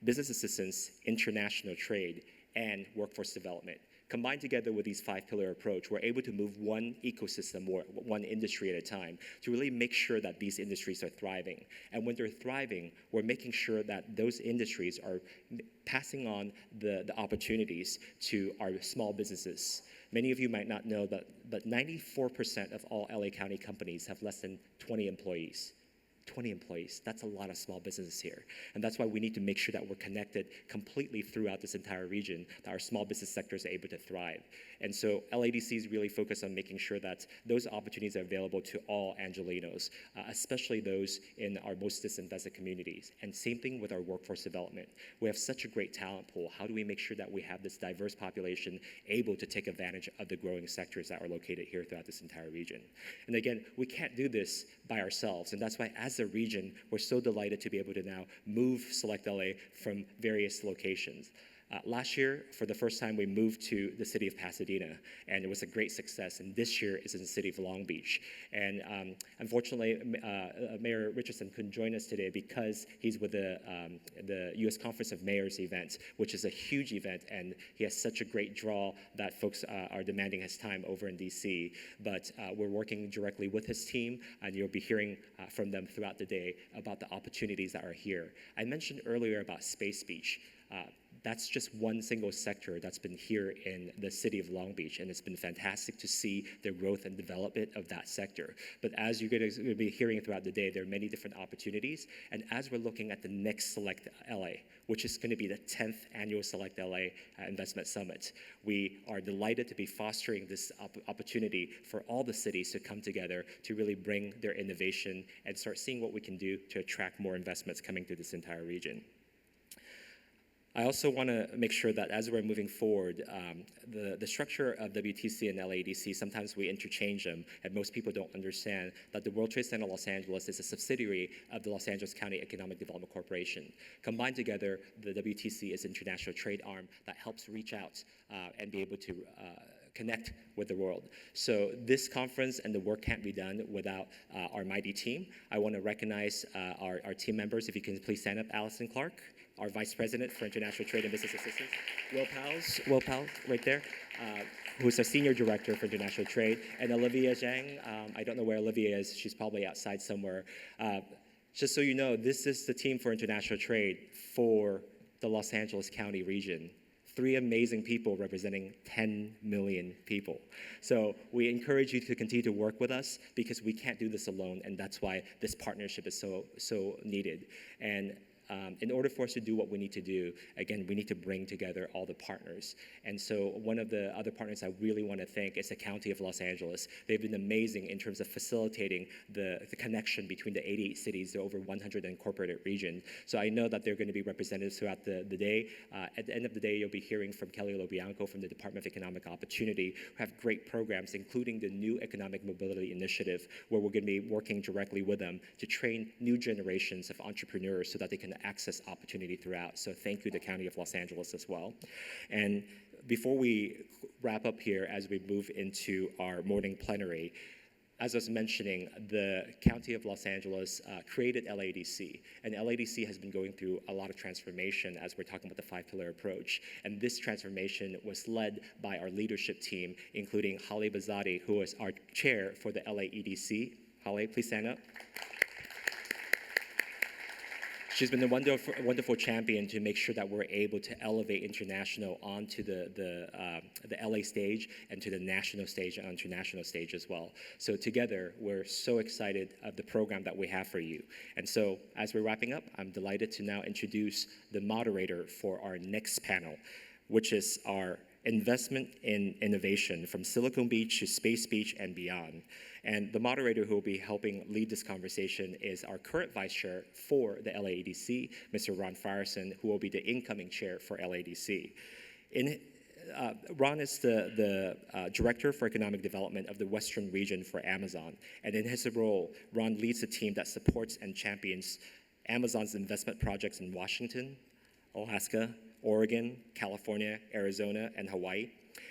business assistance, international trade, and workforce development. Combined together with these 5-pillar approach, we're able to move one ecosystem or one industry at a time to really make sure that these industries are thriving. And when they're thriving, we're making sure that those industries are passing on the opportunities to our small businesses. Many of you might not know that, but 94% of all LA County companies have less than 20 employees. 20 employees, that's a lot of small businesses here. And that's why we need to make sure that we're connected completely throughout this entire region, that our small business sectors are able to thrive. And so LADC is really focused on making sure that those opportunities are available to all Angelenos, especially those in our most disinvested communities. And same thing with our workforce development. We have such a great talent pool. How do we make sure that we have this diverse population able to take advantage of the growing sectors that are located here throughout this entire region? And again, we can't do this by ourselves. And that's why as a region, we're so delighted to be able to now move Select LA from various locations. Last year, for the first time, we moved to the city of Pasadena, and it was a great success. And this year is in the city of Long Beach. And unfortunately, Mayor Richardson couldn't join us today because he's with the U.S. Conference of Mayors event, which is a huge event, and he has such a great draw that folks are demanding his time over in D.C. But we're working directly with his team, and you'll be hearing from them throughout the day about the opportunities that are here. I mentioned earlier about Space Beach. that's just one single sector that's been here in the city of Long Beach, and it's been fantastic to see the growth and development of that sector. But as you're going to be hearing throughout the day, there are many different opportunities, and as we're looking at the next Select LA, which is going to be the 10th annual Select LA Investment Summit, we are delighted to be fostering this opportunity for all the cities to come together to really bring their innovation and start seeing what we can do to attract more investments coming to this entire region. I also want to make sure that as we're moving forward, the structure of WTC and LADC, sometimes we interchange them, and most people don't understand that the World Trade Center Los Angeles is a subsidiary of the Los Angeles County Economic Development Corporation. Combined together, the WTC is an international trade arm that helps reach out and be able to connect with the world. So this conference and the work can't be done without our mighty team. I want to recognize our team members. If you can please stand up, Allison Clark, our Vice President for International Trade and Business Assistance, Will Powell, right there, who's our Senior Director for International Trade, and Olivia Zhang. I don't know where Olivia is. She's probably outside somewhere. Just so you know, this is the team for international trade for the Los Angeles County region. 3 amazing people representing 10 million people. So we encourage you to continue to work with us because we can't do this alone, and that's why this partnership is so needed. And in order for us to do what we need to do, again, we need to bring together all the partners. And so one of the other partners I really want to thank is the County of Los Angeles. They've been amazing in terms of facilitating the connection between the 88 cities, the over 100 incorporated regions. So I know that they're going to be represented throughout the day. At the end of the day, you'll be hearing from Kelly Lobianco from the Department of Economic Opportunity, who have great programs, including the new Economic Mobility Initiative, where we're going to be working directly with them to train new generations of entrepreneurs so that they can access opportunity throughout. So thank you to the County of Los Angeles as well. And before we wrap up here, as we move into our morning plenary, as I was mentioning, the County of Los Angeles created LADC, and LADC has been going through a lot of transformation as we're talking about the 5-pillar approach. And this transformation was led by our leadership team, including Holly Bazzotti, who is our chair for the LAEDC. Holly, please stand up. She's been a wonderful champion to make sure that we're able to elevate international onto the LA stage and to the national stage and international stage as well. So together, we're so excited of the program that we have for you. And so as we're wrapping up, I'm delighted to now introduce the moderator for our next panel, which is our investment in innovation from Silicon Beach to Space Beach and beyond. And the moderator who will be helping lead this conversation is our current vice chair for the LAEDC, Mr. Ron Frierson, who will be the incoming chair for LADC. Ron is the Director for Economic Development of the Western Region for Amazon. And in his role, Ron leads a team that supports and champions Amazon's investment projects in Washington, Alaska, Oregon, California, Arizona, and Hawaii.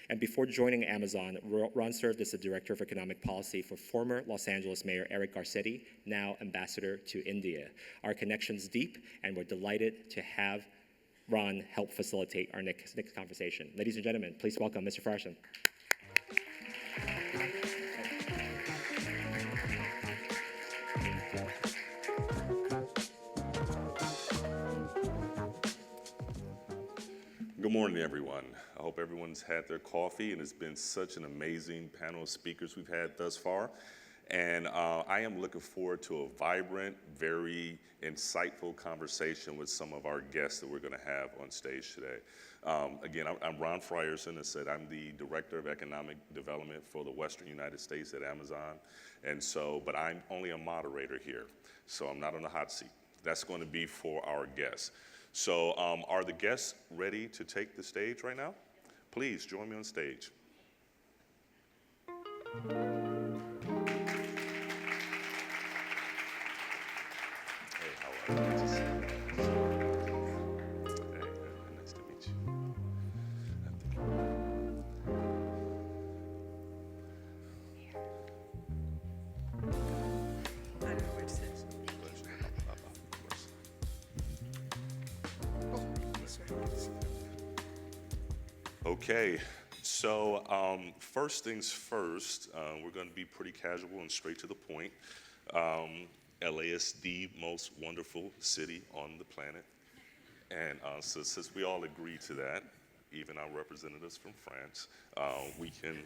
And before joining Amazon, Ron served as the Director of Economic Policy for former Los Angeles Mayor Eric Garcetti, now Ambassador to India. Our connection's deep, and we're delighted to have Ron help facilitate our next conversation. Ladies and gentlemen, please welcome Mr. Frierson. Good morning, everyone. I hope everyone's had their coffee, and it's been such an amazing panel of speakers we've had thus far. And I am looking forward to a vibrant, very insightful conversation with some of our guests that we're going to have on stage today. Again, I'm Ron Frierson. As I said, I'm the Director of Economic Development for the Western United States at Amazon. And so, but I'm only a moderator here, so I'm not on the hot seat. That's going to be for our guests. So are the guests ready to take the stage right now? Please join me on stage. Hey, how are you? Nice to see you. Hey, nice to meet you. I don't know where to sit. Okay, so first things first, we're going to be pretty casual and straight to the point. LA is the most wonderful city on the planet. And so since we all agree to that, even our representatives from France, we can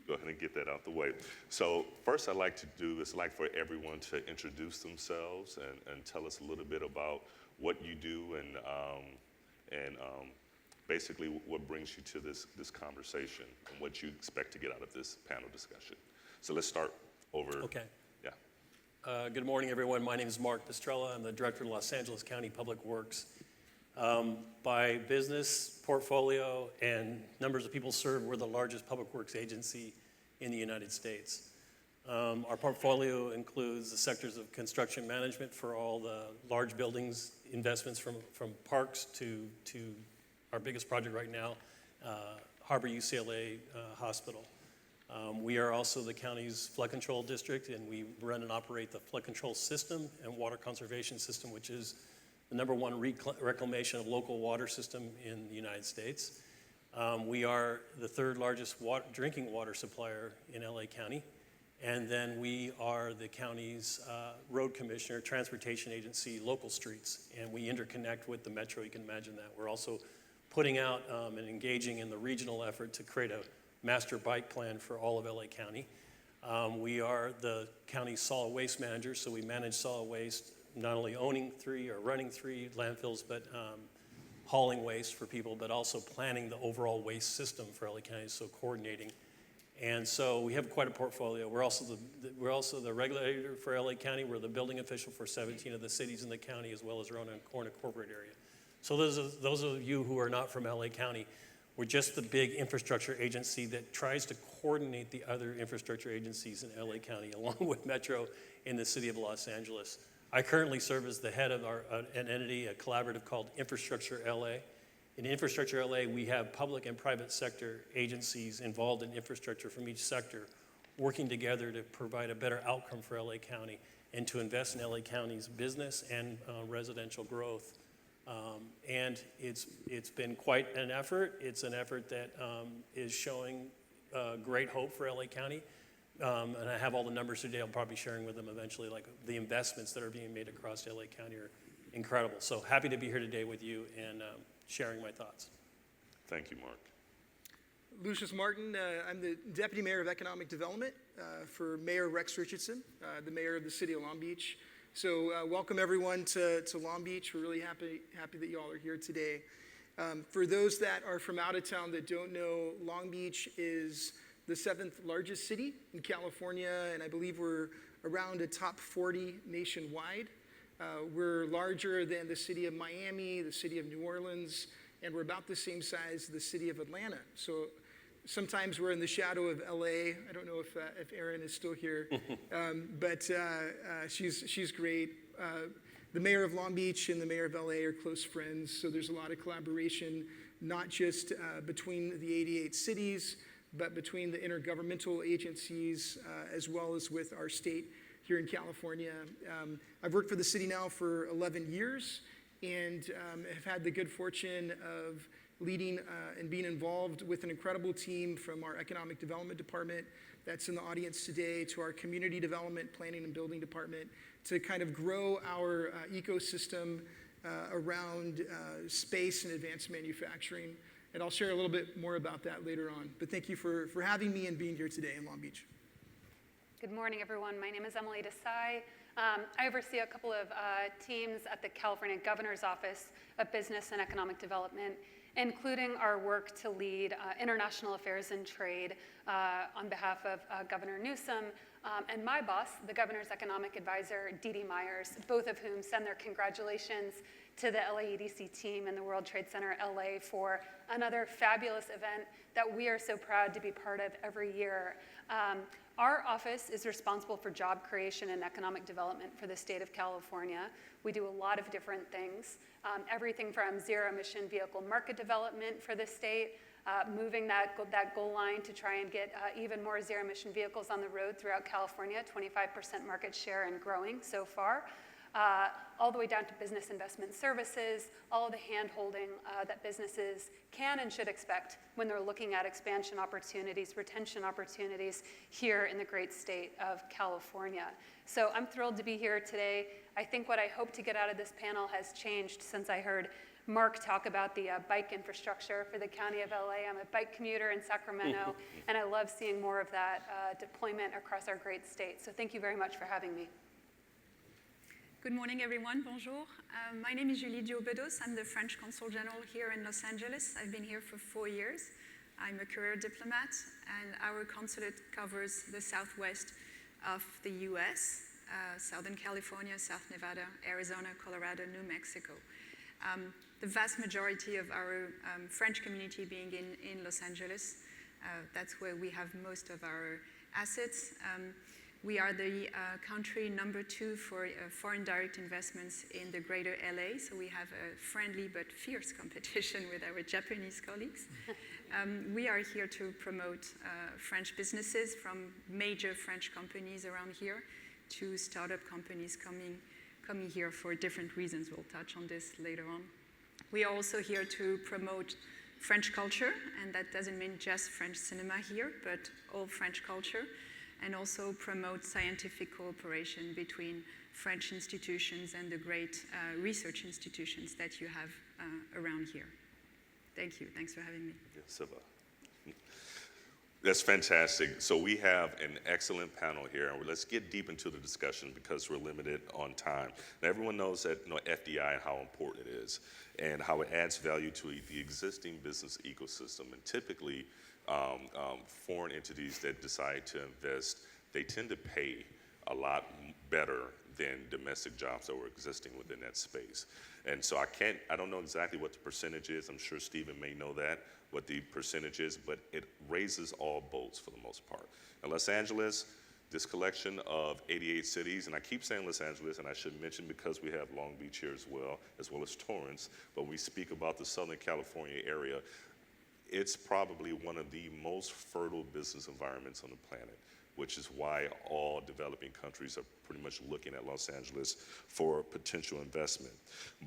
go ahead and get that out the way. So first I'd like to do is I'd like for everyone to introduce themselves and tell us a little bit about what you do and basically what brings you to this conversation and what you expect to get out of this panel discussion. So let's start over. Okay. Yeah. Good morning, everyone. My name is Mark Pestrella. I'm the Director of Los Angeles County Public Works. By business, portfolio, and numbers of people served, we're the largest public works agency in the United States. Our portfolio includes the sectors of construction management for all the large buildings, investments from parks to our biggest project right now, Harbor UCLA Hospital. We are also the county's flood control district, and we run and operate the flood control system and water conservation system, which is the #1 reclamation of local water system in the United States. We are the third largest drinking water supplier in LA County. And then we are the county's road commissioner, transportation agency, local streets. And we interconnect with the metro, you can imagine that. We're also putting out and engaging in the regional effort to create a master bike plan for all of LA County. We are the county's solid waste manager, so we manage solid waste, not only owning 3 or running 3 landfills, but hauling waste for people, but also planning the overall waste system for LA County, so coordinating. And so we have quite a portfolio. We're also the regulator for LA County. We're the building official for 17 of the cities in the county, as well as our own corporate area. So those of you who are not from LA County, we're just the big infrastructure agency that tries to coordinate the other infrastructure agencies in LA County, along with Metro in the city of Los Angeles. I currently serve as the head of an entity, a collaborative called Infrastructure LA. In Infrastructure LA, we have public and private sector agencies involved in infrastructure from each sector working together to provide a better outcome for LA County and to invest in LA County's business and residential growth. And it's been quite an effort. It's an effort that is showing great hope for LA County. And I have all the numbers today. I'll probably be sharing with them eventually, like the investments that are being made across LA County are incredible. So happy to be here today with you and sharing my thoughts. Thank you, Mark. Lucius Martin, I'm the Deputy Mayor of Economic Development for Mayor Rex Richardson, the Mayor of the City of Long Beach. So welcome everyone to Long Beach. We're really happy that you all are here today. For those that are from out of town that don't know, Long Beach is the 7th largest city in California, and I believe we're around a top 40 nationwide. We're larger than the city of Miami, the city of New Orleans, and we're about the same size as the city of Atlanta. So sometimes we're in the shadow of LA. I don't know if Erin is still here, but she's great. The mayor of Long Beach and the mayor of LA are close friends, so there's a lot of collaboration, not just between the 88 cities, but between the intergovernmental agencies as well as with our state here in California. I've worked for the city now for 11 years and have had the good fortune of leading and being involved with an incredible team from our economic development department that's in the audience today to our community development, planning and building department to kind of grow our ecosystem around space and advanced manufacturing. And I'll share a little bit more about that later on. But thank you for having me and being here today in Long Beach. Good morning, everyone. My name is Emily Desai. I oversee a couple of teams at the California Governor's Office of Business and Economic Development, including our work to lead international affairs and trade on behalf of Governor Newsom and my boss, the Governor's Economic Advisor, Dee Dee Myers, both of whom send their congratulations to the LAEDC team and the World Trade Center LA for another fabulous event that we are so proud to be part of every year. Our office is responsible for job creation and economic development for the state of California. We do a lot of different things, everything from zero-emission vehicle market development for the state, moving that goal line to try and get even more zero-emission vehicles on the road throughout California, 25% market share and growing so far. All the way down to business investment services, all of the hand-holding that businesses can and should expect when they're looking at expansion opportunities, retention opportunities here in the great state of California. So I'm thrilled to be here today. I think what I hope to get out of this panel has changed since I heard Mark talk about the bike infrastructure for the County of LA. I'm a bike commuter in Sacramento, and I love seeing more of that deployment across our great state. So thank you very much for having me. Good morning, everyone. Bonjour. My name is Julie Diobedos. I'm the French Consul General here in Los Angeles. I've been here for 4 years. I'm a career diplomat, and our consulate covers the southwest of the US, Southern California, South Nevada, Arizona, Colorado, New Mexico. The vast majority of our French community being in Los Angeles. That's where we have most of our assets. We are the country number 2 for foreign direct investments in the greater LA, so we have a friendly but fierce competition with our Japanese colleagues. We are here to promote French businesses, from major French companies around here to startup companies coming here for different reasons. We'll touch on this later on. We are also here to promote French culture, and that doesn't mean just French cinema here, but all French culture, and also promote scientific cooperation between French institutions and the great research institutions that you have around here. Thank you. Thanks for having me. Yes, Siva. That's fantastic. So we have an excellent panel here, and let's get deep into the discussion because we're limited on time. Now, everyone knows that FDI and how important it is, and how it adds value to the existing business ecosystem. And typically, foreign entities that decide to invest, they tend to pay a lot better than domestic jobs that were existing within that space. And so I don't know exactly what the percentage is. I'm sure Stephen may know that, what the percentage is, but it raises all boats for the most part. In Los Angeles, this collection of 88 cities, and I keep saying Los Angeles, and I should mention because we have Long Beach here as well as Torrance, but we speak about the Southern California area. It's probably one of the most fertile business environments on the planet, which is why all developing countries are pretty much looking at Los Angeles for potential investment.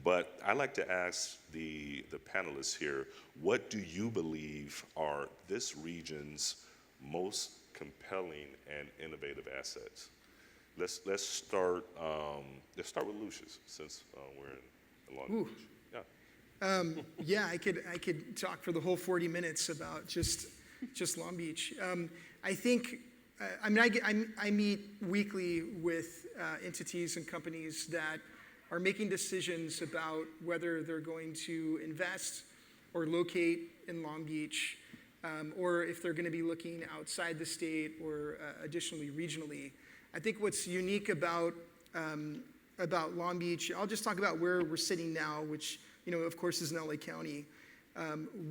But I'd like to ask the panelists here, what do you believe are this region's most compelling and innovative assets? Let's start with Lucius, since we're in Long Beach. Yeah, I could talk for the whole 40 minutes about just Long Beach. I think, I meet weekly with entities and companies that are making decisions about whether they're going to invest or locate in Long Beach, or if they're going to be looking outside the state or additionally regionally. I think what's unique about Long Beach, I'll just talk about where we're sitting now, which of course is in LA County.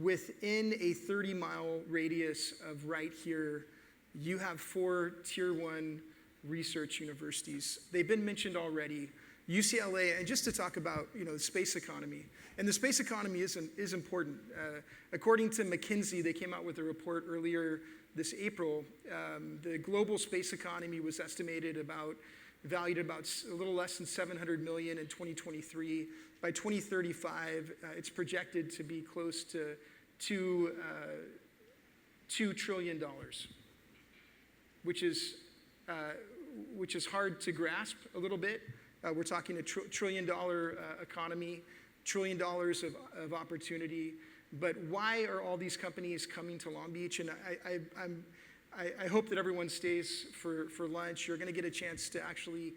Within a 30-mile radius of right here, you have 4 Tier 1 research universities. They've been mentioned already. UCLA, and just to talk about the space economy. And the space economy is important. According to McKinsey, they came out with a report earlier this April. The global space economy was valued about a little less than $700 million in 2023. By 2035, it's projected to be close to $2 trillion, which is hard to grasp a little bit. We're talking a $1 trillion economy, $1 trillion of opportunity. But why are all these companies coming to Long Beach? And I hope that everyone stays for lunch. You're going to get a chance to actually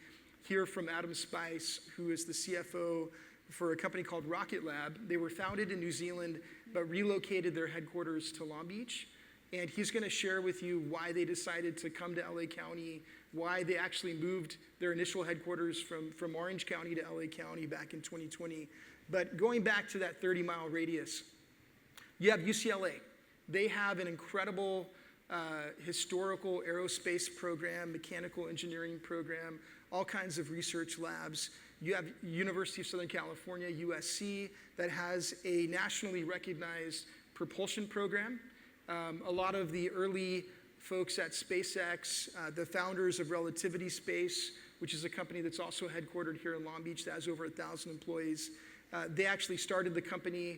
hear from Adam Spice, who is the CFO for a company called Rocket Lab. They were founded in New Zealand, but relocated their headquarters to Long Beach. And he's going to share with you why they decided to come to LA County, why they actually moved their initial headquarters from Orange County to LA County back in 2020. But going back to that 30-mile radius, you have UCLA. They have an incredible historical aerospace program, mechanical engineering program, all kinds of research labs. You have University of Southern California, USC, that has a nationally recognized propulsion program. A lot of the early folks at SpaceX, the founders of Relativity Space, which is a company that's also headquartered here in Long Beach that has over 1,000 employees, they actually started the company,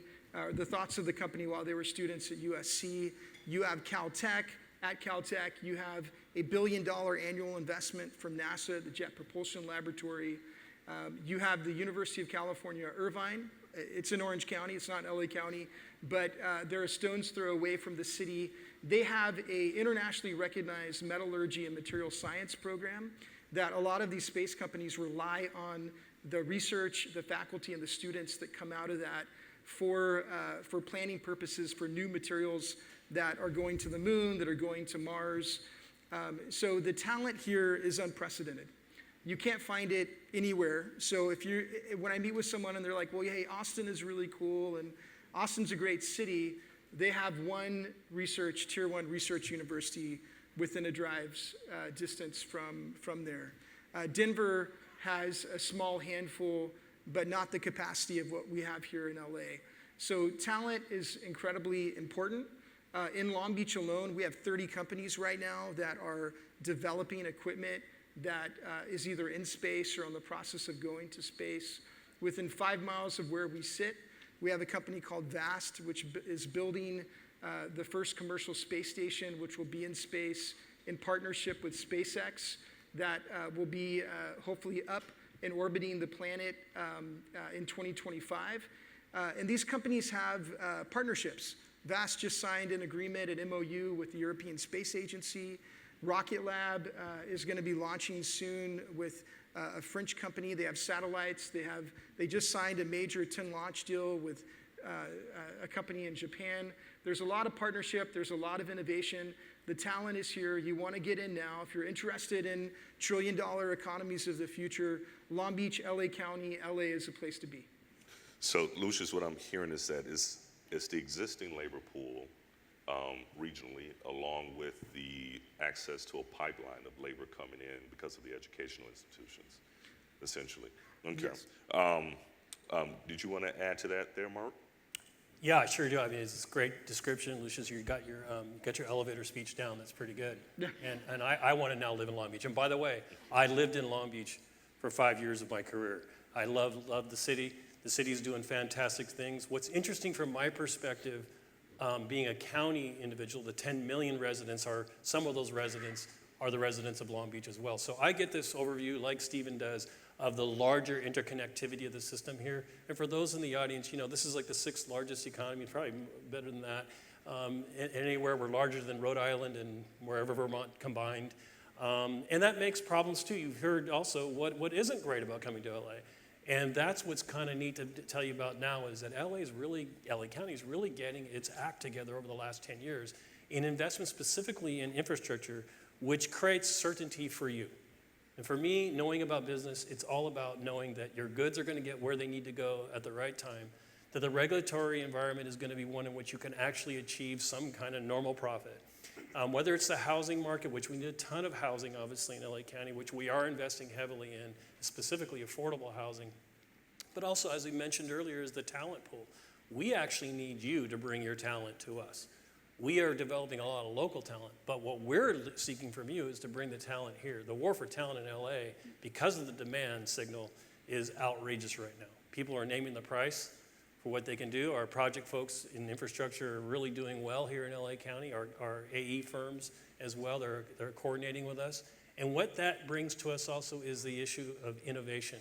the thoughts of the company while they were students at USC. You have Caltech. At Caltech, you have a $1 billion annual investment from NASA, the Jet Propulsion Laboratory. You have the University of California, Irvine, It's in Orange County, it's not in LA County, but they're a stone's throw away from the city. They have a internationally recognized metallurgy and material science program that a lot of these space companies rely on the research, the faculty, and the students that come out of that for planning purposes for new materials that are going to the moon, that are going to Mars. So the talent here is unprecedented. You can't find it anywhere. So when I meet with someone and they're like, well, hey, Austin is really cool and Austin's a great city, they have one tier one research university within a drive's distance from there. Denver has a small handful, but not the capacity of what we have here in LA. So talent is incredibly important. In Long Beach alone, we have 30 companies right now that are developing equipment that is either in space or on the process of going to space. Within 5 miles of where we sit, we have a company called VAST, which is building the first commercial space station, which will be in space in partnership with SpaceX, that will be hopefully up and orbiting the planet in 2025. And these companies have partnerships. VAST just signed an agreement, an MOU with the European Space Agency. Rocket Lab is going to be launching soon with a French company. They have satellites. They just signed a major 10 launch deal with a company in Japan. There's a lot of partnership. There's a lot of innovation. The talent is here. You want to get in now. If you're interested in trillion-dollar economies of the future, Long Beach, LA County, LA is a place to be. So, Lucius, what I'm hearing is that it's the existing labor pool regionally, along with the access to a pipeline of labor coming in because of the educational institutions, essentially. Okay. Yes. Did you want to add to that there, Mark? Yeah, I sure do. I mean, it's a great description, Lucius. You got your elevator speech down. That's pretty good. Yeah. And I want to now live in Long Beach. And by the way, I lived in Long Beach for 5 years of my career. I love the city. The city is doing fantastic things. What's interesting from my perspective, being a county individual, the 10 million residents some of those residents are the residents of Long Beach as well. So I get this overview, like Stephen does, of the larger interconnectivity of the system here. And for those in the audience, this is like the 6th largest economy, probably better than that. Anywhere we're larger than Rhode Island and wherever Vermont combined. And that makes problems too. You've heard also what isn't great about coming to LA. And that's what's kind of neat to tell you about now is that LA County is really getting its act together over the last 10 years in investment specifically in infrastructure, which creates certainty for you. And for me, knowing about business, it's all about knowing that your goods are going to get where they need to go at the right time, that the regulatory environment is going to be one in which you can actually achieve some kind of normal profit. Whether it's the housing market, which we need a ton of housing, obviously, in LA County, which we are investing heavily in, specifically affordable housing. But also, as we mentioned earlier, is the talent pool. We actually need you to bring your talent to us. We are developing a lot of local talent, but what we're seeking from you is to bring the talent here. The war for talent in LA, because of the demand signal, is outrageous right now. People are naming the price for what they can do. Our project folks in infrastructure are really doing well here in LA County. Our AE firms as well, they're coordinating with us. And what that brings to us also is the issue of innovation,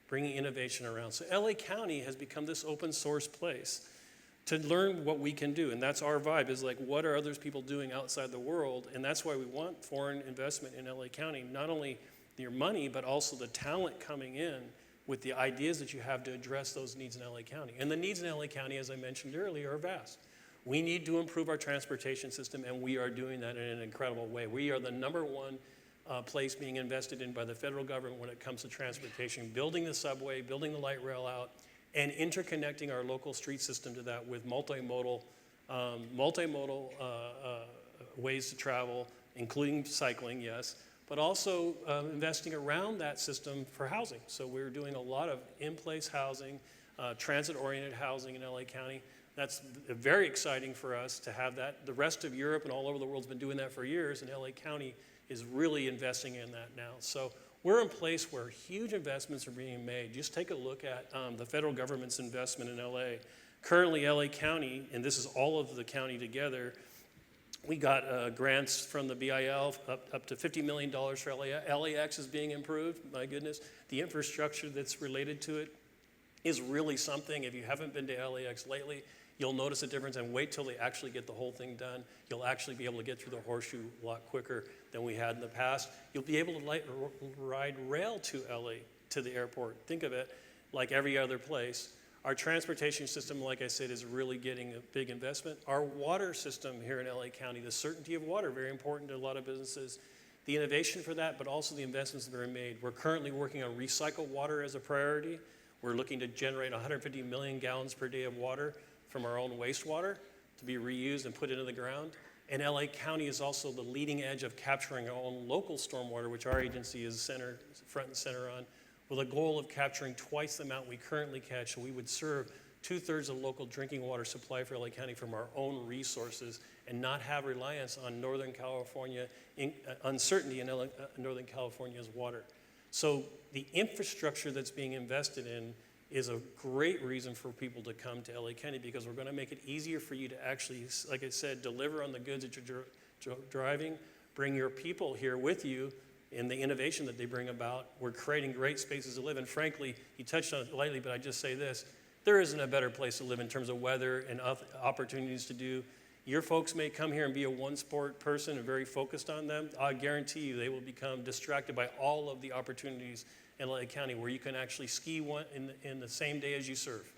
bringing innovation around. So LA County has become this open source place to learn what we can do. And that's our vibe, is like, what are others people doing outside the world? And that's why we want foreign investment in LA County, not only your money, but also the talent coming in with the ideas that you have to address those needs in LA County. And the needs in LA County, as I mentioned earlier, are vast. We need to improve our transportation system, and we are doing that in an incredible way. We are the #1 place being invested in by the federal government when it comes to transportation, building the subway, building the light rail out, and interconnecting our local street system to that with multimodal ways to travel, including cycling, yes, but also investing around that system for housing. So we're doing a lot of in-place housing, transit-oriented housing in LA County. That's very exciting for us to have that. The rest of Europe and all over the world has been doing that for years, and LA County is really investing in that now. So we're in a place where huge investments are being made. Just take a look at the federal government's investment in LA. Currently, LA County, and this is all of the county together, we got grants from the BIL up to $50 million for LAX is being improved, my goodness. The infrastructure that's related to it is really something. If you haven't been to LAX lately, you'll notice a difference, and wait till they actually get the whole thing done. You'll actually be able to get through the horseshoe a lot quicker than we had in the past. You'll be able to ride rail to LA, to the airport. Think of it like every other place. Our transportation system, like I said, is really getting a big investment. Our water system here in LA County, the certainty of water, very important to a lot of businesses. The innovation for that, but also the investments that are made. We're currently working on recycled water as a priority. We're looking to generate 150 million gallons per day of water from our own wastewater to be reused and put into the ground. And LA County is also the leading edge of capturing our own local stormwater, which our agency is front and center on, with a goal of capturing twice the amount we currently catch. So we would serve 2/3 of the local drinking water supply for LA County from our own resources and not have reliance on Northern California, uncertainty in Northern California's water. So the infrastructure that's being invested in is a great reason for people to come to LA County, because we're going to make it easier for you to actually, like I said, deliver on the goods that you're driving, bring your people here with you in the innovation that they bring about. We're creating great spaces to live. And frankly, you touched on it lightly, but I just say this, there isn't a better place to live in terms of weather and opportunities to do. Your folks may come here and be a one-sport person and very focused on them. I guarantee you they will become distracted by all of the opportunities in LA County, where you can actually ski in the same day as you surf.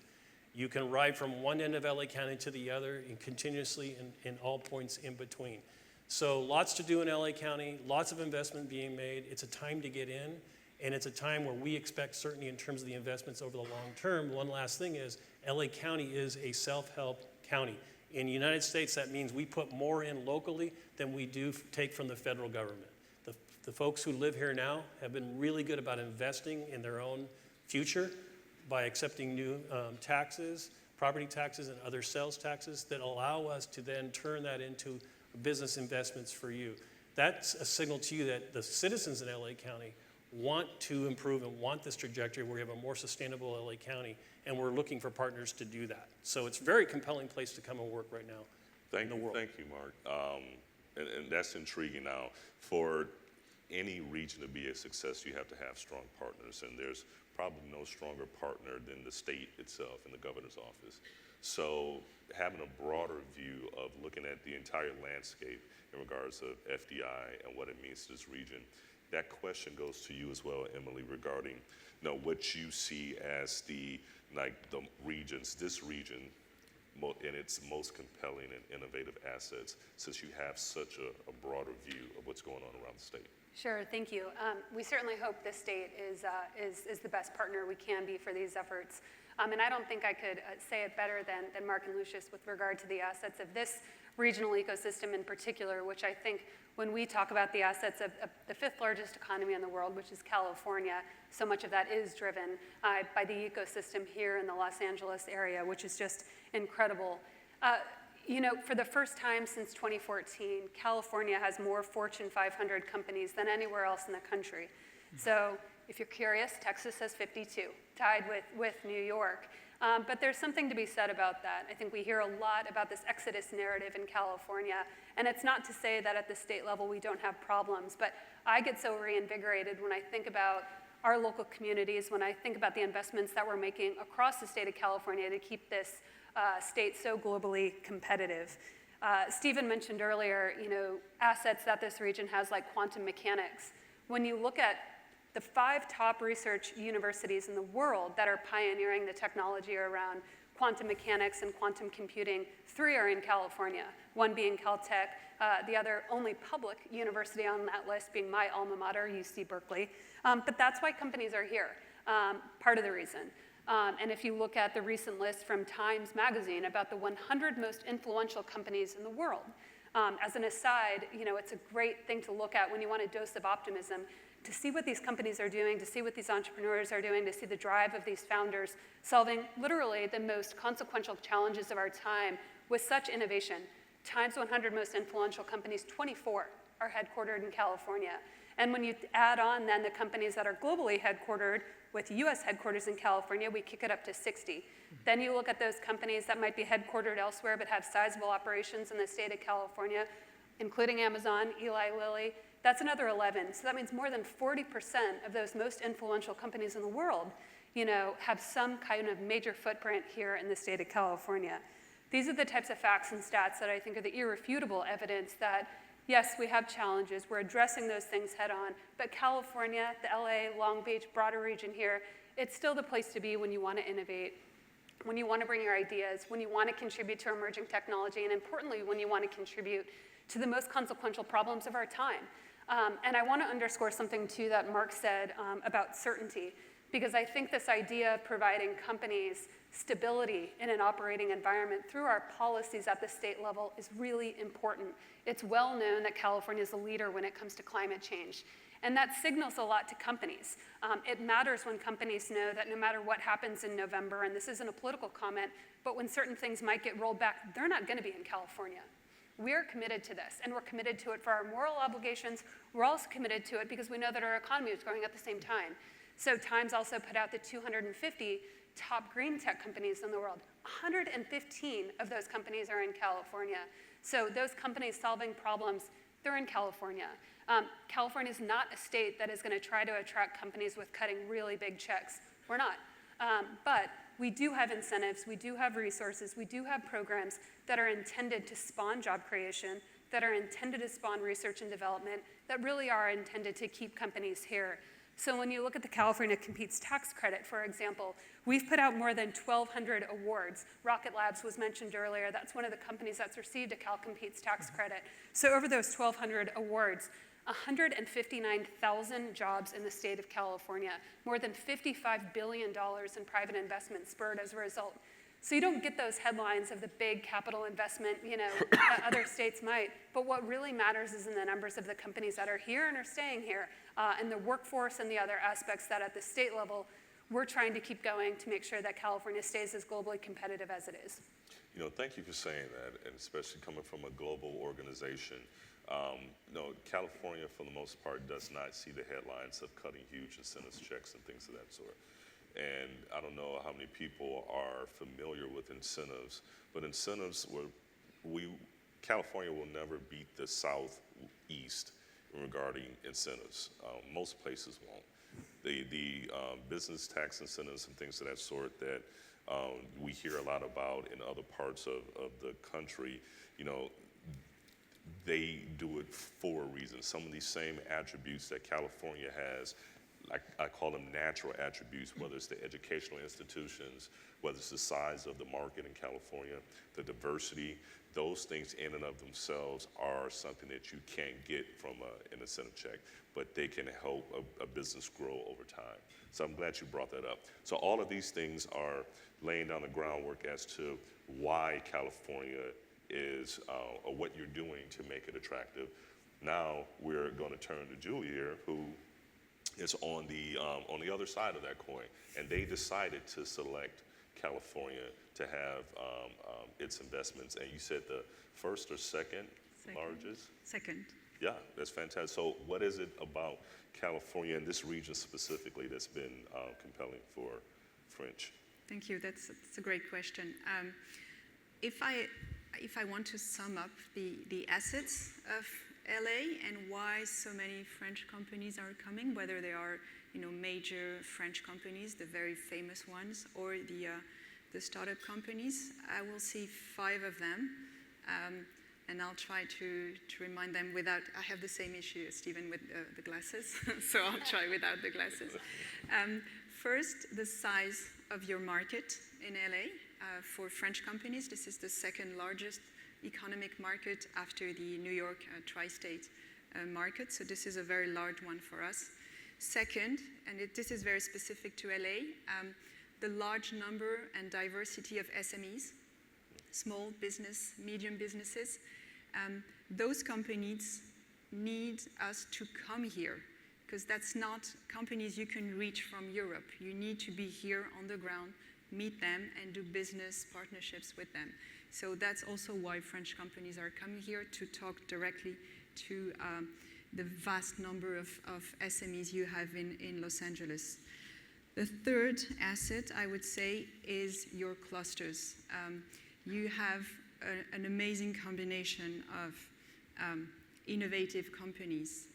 You can ride from one end of LA County to the other and continuously in all points in between. So lots to do in LA County, lots of investment being made. It's a time to get in, and it's a time where we expect certainty in terms of the investments over the long term. One last thing is, LA County is a self-help county. In the United States, that means we put more in locally than we do take from the federal government. The folks who live here now have been really good about investing in their own future by accepting new taxes, property taxes, and other sales taxes that allow us to then turn that into business investments for you. That's a signal to you that the citizens in LA County want to improve and want this trajectory where we have a more sustainable LA County, and we're looking for partners to do that. So it's a very compelling place to come and work right now in the world. Thank you, Mark. And that's intriguing. Now, for any region to be a success, you have to have strong partners, and there's probably no stronger partner than the state itself and the governor's office. So having a broader view of looking at the entire landscape in regards to FDI and what it means to this region, that question goes to you as well, Emily, regarding what you see as the regions, this region, and its most compelling and innovative assets, since you have such a broader view of what's going on around the state. Sure, thank you. We certainly hope the state is the best partner we can be for these efforts. And I don't think I could say it better than Mark and Lucius with regard to the assets of this regional ecosystem in particular, which I think when we talk about the assets of the 5th largest economy in the world, which is California, so much of that is driven by the ecosystem here in the Los Angeles area, which is just incredible. For the first time since 2014, California has more Fortune 500 companies than anywhere else in the country. So if you're curious, Texas has 52, tied with New York. But there's something to be said about that. I think we hear a lot about this exodus narrative in California, and it's not to say that at the state level we don't have problems, but I get so reinvigorated when I think about our local communities, when I think about the investments that we're making across the state of California to keep this state so globally competitive. Stephen mentioned earlier, assets that this region has like quantum mechanics. When you look at the 5 top research universities in the world that are pioneering the technology around quantum mechanics and quantum computing, 3 are in California, one being Caltech, the other only public university on that list being my alma mater, UC Berkeley. But that's why companies are here, part of the reason. And if you look at the recent list from Times Magazine about the 100 most influential companies in the world, as an aside, it's a great thing to look at when you want a dose of optimism, to see what these companies are doing, to see what these entrepreneurs are doing, to see the drive of these founders solving literally the most consequential challenges of our time with such innovation. Times 100 most influential companies, 24 are headquartered in California. And when you add on then the companies that are globally headquartered with US headquarters in California, we kick it up to 60. Then you look at those companies that might be headquartered elsewhere but have sizable operations in the state of California, including Amazon, Eli Lilly, that's another 11. So that means more than 40% of those most influential companies in the world have some kind of major footprint here in the state of California. These are the types of facts and stats that I think are the irrefutable evidence that, yes, we have challenges, we're addressing those things head on, but California, the LA, Long Beach, broader region here, it's still the place to be when you want to innovate, when you want to bring your ideas, when you want to contribute to emerging technology, and importantly, when you want to contribute to the most consequential problems of our time. And I want to underscore something, too, that Mark said about certainty, because I think this idea of providing companies stability in an operating environment through our policies at the state level is really important. It's well known that California is a leader when it comes to climate change. And that signals a lot to companies. It matters when companies know that no matter what happens in November, and this isn't a political comment, but when certain things might get rolled back, they're not going to be in California. We're committed to this, and we're committed to it for our moral obligations. We're also committed to it because we know that our economy is growing at the same time. So Times also put out the 250 top green tech companies in the world. 115 of those companies are in California. So those companies solving problems, they're in California. California is not a state that is going to try to attract companies with cutting really big checks. We're not. But we do have incentives, we do have resources, we do have programs that are intended to spawn job creation, that are intended to spawn research and development, that really are intended to keep companies here. So when you look at the California Competes tax credit, for example, we've put out more than 1,200 awards. Rocket Labs was mentioned earlier. That's one of the companies that's received a Cal Competes tax credit. So over those 1,200 awards, 159,000 jobs in the state of California, more than $55 billion in private investment spurred as a result. So you don't get those headlines of the big capital investment, that other states might. But what really matters is in the numbers of the companies that are here and are staying here, and the workforce and the other aspects that at the state level, we're trying to keep going to make sure that California stays as globally competitive as it is. Thank you for saying that, and especially coming from a global organization. California, for the most part, does not see the headlines of cutting huge incentives checks and things of that sort. And I don't know how many people are familiar with incentives, but incentives California will never beat the Southeast regarding incentives. Most places won't. The business tax incentives and things of that sort that we hear a lot about in other parts of the country, they do it for a reason. Some of these same attributes that California has, I call them natural attributes, whether it's the educational institutions, whether it's the size of the market in California, the diversity, those things in and of themselves are something that you can't get from an incentive check, but they can help a business grow over time. So I'm glad you brought that up. So all of these things are laying down the groundwork as to why California is, or what you're doing to make it attractive. Now we're going to turn to Julie here, who is on the other side of that coin, and they decided to select California to have its investments. And you said the first or second largest? Second. Yeah, that's fantastic. So what is it about California and this region specifically that's been compelling for French? Thank you. That's a great question. If I want to sum up the assets of LA and why so many French companies are coming, whether they are major French companies, the very famous ones, or the startup companies, I will see 5 of them, and I'll try to remind them without. I have the same issue as Stephen with the glasses, so I'll try without the glasses. First, the size of your market in LA. For French companies, this is the second largest economic market after the New York tri-state market, so this is a very large one for us. Second, and this is very specific to LA, the large number and diversity of SMEs, small business, medium businesses. Those companies need us to come here, because that's not companies you can reach from Europe. You need to be here on the ground, meet them, and do business partnerships with them. So that's also why French companies are coming here, to talk directly to the vast number of SMEs you have in Los Angeles. The third asset, I would say, is your clusters. You have an amazing combination of innovative companies.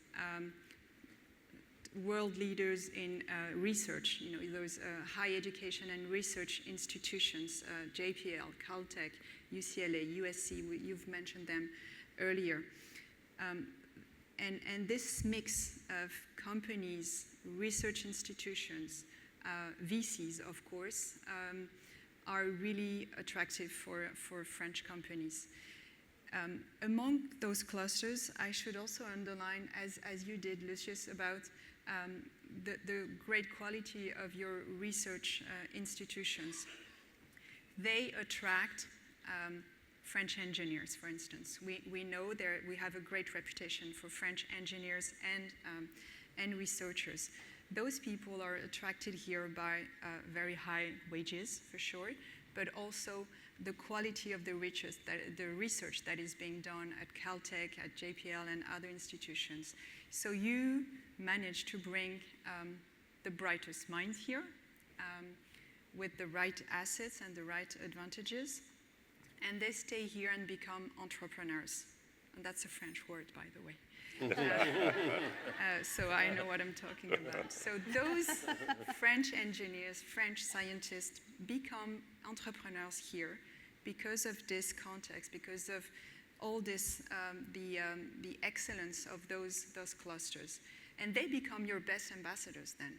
world leaders in research, those high education and research institutions, JPL, Caltech, UCLA, USC, you've mentioned them earlier. And this mix of companies, research institutions, VCs, of course, are really attractive for French companies. Among those clusters, I should also underline, as you did, Lucius, about the great quality of your research institutions. They attract French engineers, for instance. We know we have a great reputation for French engineers and researchers. Those people are attracted here by very high wages, for sure, but also the quality of the research that is being done at Caltech, at JPL, and other institutions. So you manage to bring the brightest minds here with the right assets and the right advantages, and they stay here and become entrepreneurs. And that's a French word, by the way. So I know what I'm talking about. So those French engineers, French scientists become entrepreneurs here because of this context, because of all this, the excellence of those clusters. And they become your best ambassadors then,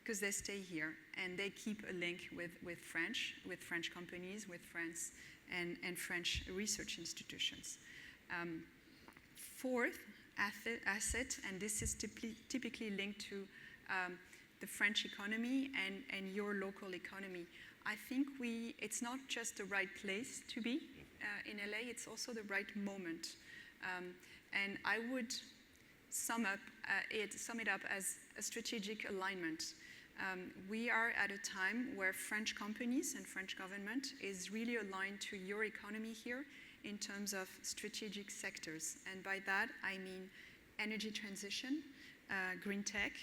because they stay here and they keep a link with French companies, with France and French research institutions. Fourth asset, and this is typically linked to the French economy and your local economy. I think it's not just the right place to be in LA, it's also the right moment. And I would sum it up as a strategic alignment. We are at a time where French companies and French government is really aligned to your economy here in terms of strategic sectors. And by that, I mean energy transition, green tech,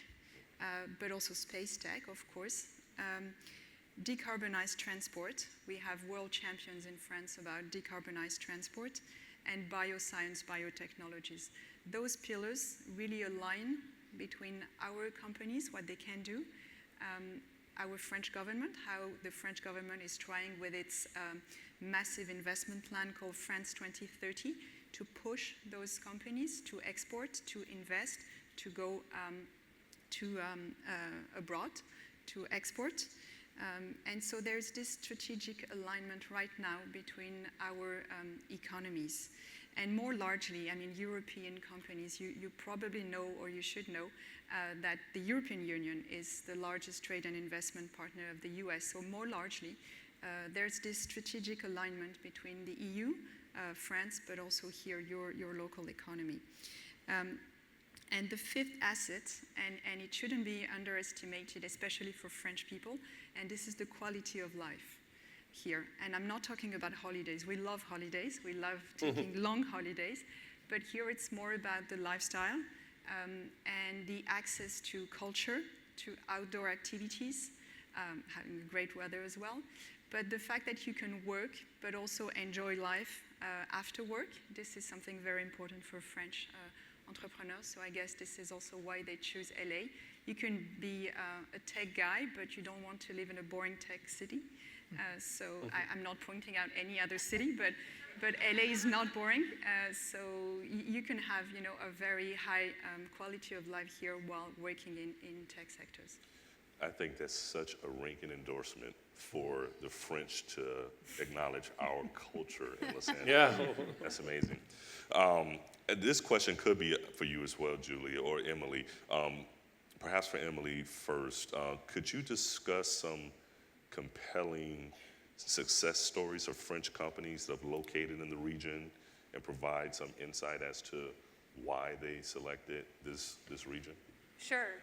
but also space tech, of course. Decarbonized transport. We have world champions in France about decarbonized transport, and bioscience, biotechnologies. Those pillars really align between our companies, what they can do, our French government, how the French government is trying with its massive investment plan called France 2030 to push those companies to export, to invest, to go abroad, to export. And so there's this strategic alignment right now between our economies. And more largely, I mean, European companies, you probably know, or you should know, that the European Union is the largest trade and investment partner of the US. So more largely, there's this strategic alignment between the EU, France, but also here, your local economy. And the fifth asset, and it shouldn't be underestimated, especially for French people, and this is the quality of life here. And I'm not talking about holidays. We love holidays. We love taking long holidays. But here it's more about the lifestyle and the access to culture, to outdoor activities, having great weather as well. But the fact that you can work, but also enjoy life after work, this is something very important for French entrepreneurs. So I guess this is also why they choose LA. You can be a tech guy, but you don't want to live in a boring tech city. So I'm not pointing out any other city, but LA is not boring. So you can have, a very high quality of life here while working in tech sectors. I think that's such a ringing endorsement for the French to acknowledge our culture in Los Angeles. Yeah. That's amazing. This question could be for you as well, Julie or Emily. Perhaps for Emily first, could you discuss some compelling success stories of French companies that have located in the region and provide some insight as to why they selected this region? Sure.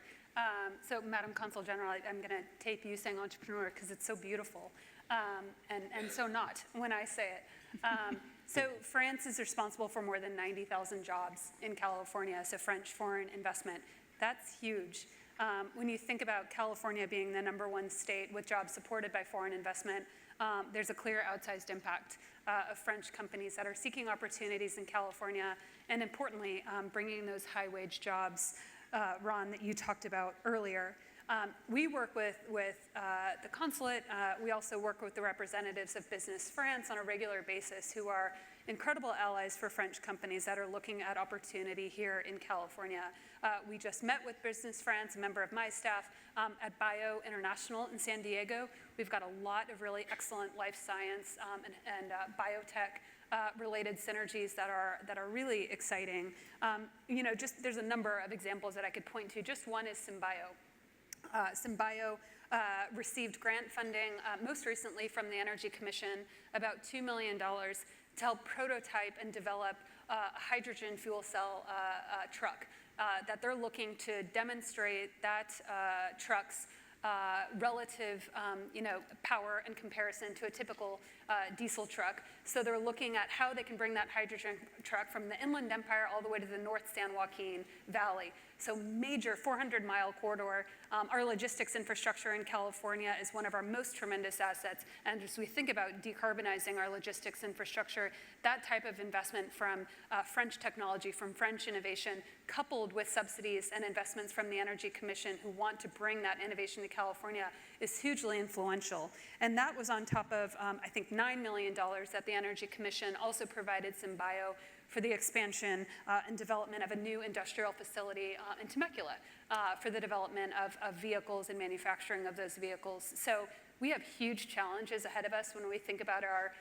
So, Madam Consul General, I'm going to tape you saying entrepreneur because it's so beautiful, and so not when I say it. So France is responsible for more than 90,000 jobs in California, so French foreign investment. That's huge. When you think about California being the #1 state with jobs supported by foreign investment, there's a clear outsized impact of French companies that are seeking opportunities in California, and importantly, bringing those high-wage jobs Ron, that you talked about earlier. We work with the consulate. We also work with the representatives of Business France on a regular basis, who are incredible allies for French companies that are looking at opportunity here in California. We just met with Business France, a member of my staff, at Bio International in San Diego. We've got a lot of really excellent life science and biotech related synergies that are really exciting. Just there's a number of examples that I could point to. Just one is Symbio. Symbio received grant funding most recently from the Energy Commission, about $2 million, to help prototype and develop a hydrogen fuel cell truck that they're looking to demonstrate that truck's relative power in comparison to a typical diesel truck. So they're looking at how they can bring that hydrogen truck from the Inland Empire all the way to the North San Joaquin Valley. So major 400-mile corridor. Our logistics infrastructure in California is one of our most tremendous assets. And as we think about decarbonizing our logistics infrastructure, that type of investment from French technology, from French innovation, coupled with subsidies and investments from the Energy Commission who want to bring that innovation to California, is hugely influential. And that was on top of, I think, $9 million that the Energy Commission also provided Symbio for the expansion and development of a new industrial facility in Temecula for the development of vehicles and manufacturing of those vehicles. So we have huge challenges ahead of us when we think about our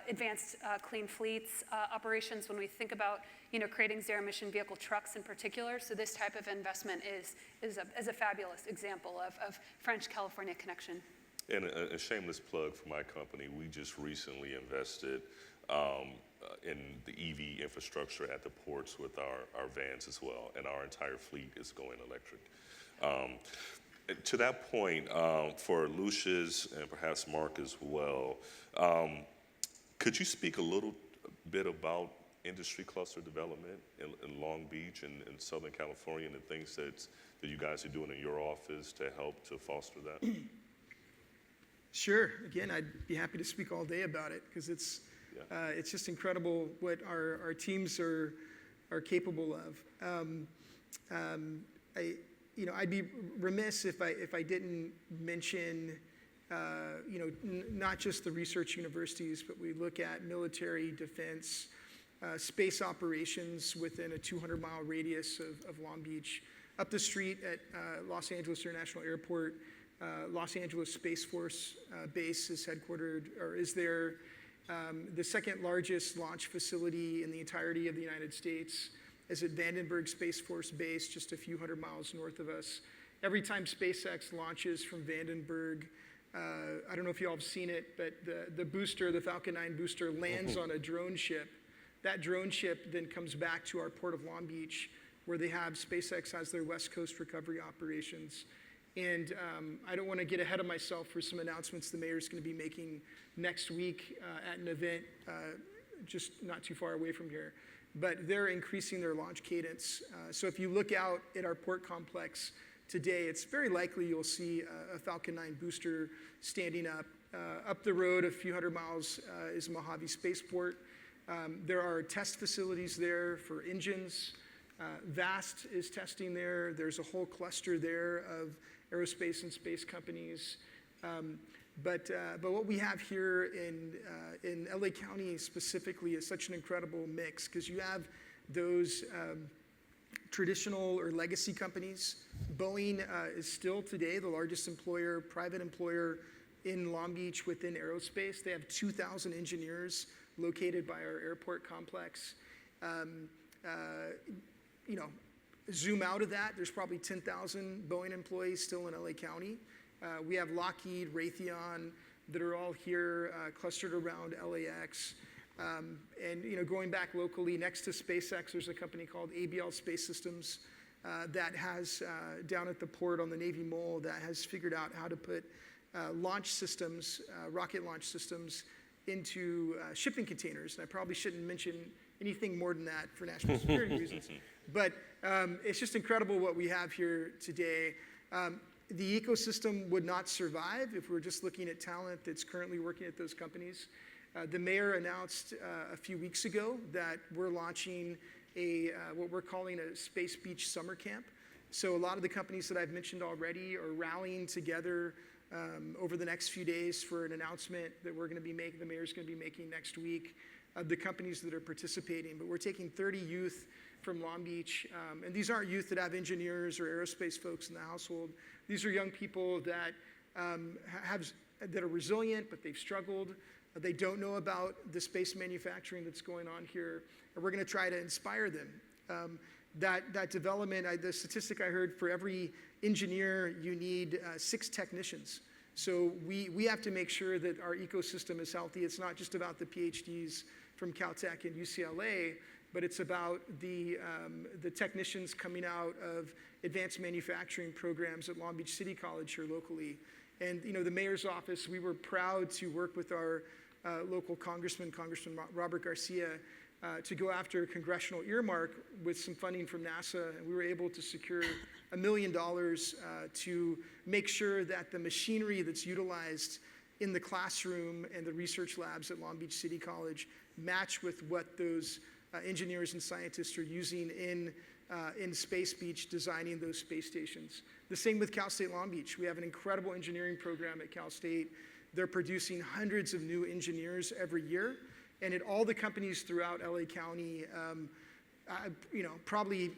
advanced clean fleets operations, when we think about creating zero-emission vehicle trucks in particular. So this type of investment is a fabulous example of French-California connection. And a shameless plug for my company, we just recently invested in the EV infrastructure at the ports with our vans as well, and our entire fleet is going electric. To that point, for Lucius and perhaps Mark as well, could you speak a little bit about industry cluster development in Long Beach and in Southern California and the things that you guys are doing in your office to help to foster that? Sure. Again, I'd be happy to speak all day about it because it's just incredible what our teams are capable of. I'd be remiss if I didn't mention, not just the research universities, but we look at military, defense, space operations within a 200-mile radius of Long Beach. Up the street at Los Angeles International Airport, Los Angeles Space Force Base is headquartered, or is there. The second largest launch facility in the entirety of the United States is at Vandenberg Space Force Base, just a few hundred miles north of us. Every time SpaceX launches from Vandenberg, I don't know if you all have seen it, but the booster, the Falcon 9 booster, lands on a drone ship. That drone ship then comes back to our Port of Long Beach, where SpaceX has their West Coast recovery operations. And I don't want to get ahead of myself for some announcements the mayor's going to be making next week at an event just not too far away from here. But they're increasing their launch cadence. So if you look out at our port complex today, it's very likely you'll see a Falcon 9 booster standing up. Up the road a few hundred miles is Mojave Spaceport. There are test facilities there for engines. VAST is testing there. There's a whole cluster there of aerospace and space companies. But what we have here in LA County specifically is such an incredible mix, because you have those traditional or legacy companies. Boeing is still today the largest private employer in Long Beach within aerospace. They have 2,000 engineers located by our airport complex. Zoom out of that, there's probably 10,000 Boeing employees still in LA County. We have Lockheed, Raytheon, that are all here clustered around LAX. And going back locally, next to SpaceX, there's a company called ABL Space Systems that has, down at the port on the Navy Mole, that has figured out how to put launch systems, rocket launch systems, into shipping containers. And I probably shouldn't mention anything more than that for national security reasons. But it's just incredible what we have here today. The ecosystem would not survive if we're just looking at talent that's currently working at those companies. The mayor announced a few weeks ago that we're launching what we're calling a Space Beach Summer Camp. So a lot of the companies that I've mentioned already are rallying together over the next few days for an announcement that we're going to be making, the mayor's going to be making next week, of the companies that are participating. But we're taking 30 youth from Long Beach, and these aren't youth that have engineers or aerospace folks in the household. These are young people that that are resilient, but they've struggled. They don't know about the space manufacturing that's going on here, and we're going to try to inspire them. That development, the statistic I heard, for every engineer, you need 6 technicians. So we have to make sure that our ecosystem is healthy. It's not just about the PhDs from Caltech and UCLA, but it's about the technicians coming out of advanced manufacturing programs at Long Beach City College here locally. And the mayor's office, we were proud to work with our local Congressman Robert Garcia, to go after a congressional earmark with some funding from NASA, and we were able to secure $1 million to make sure that the machinery that's utilized in the classroom and the research labs at Long Beach City College match with what those engineers and scientists are using in Space Beach, designing those space stations. The same with Cal State Long Beach. We have an incredible engineering program at Cal State. They're producing hundreds of new engineers every year. And at all the companies throughout LA County, probably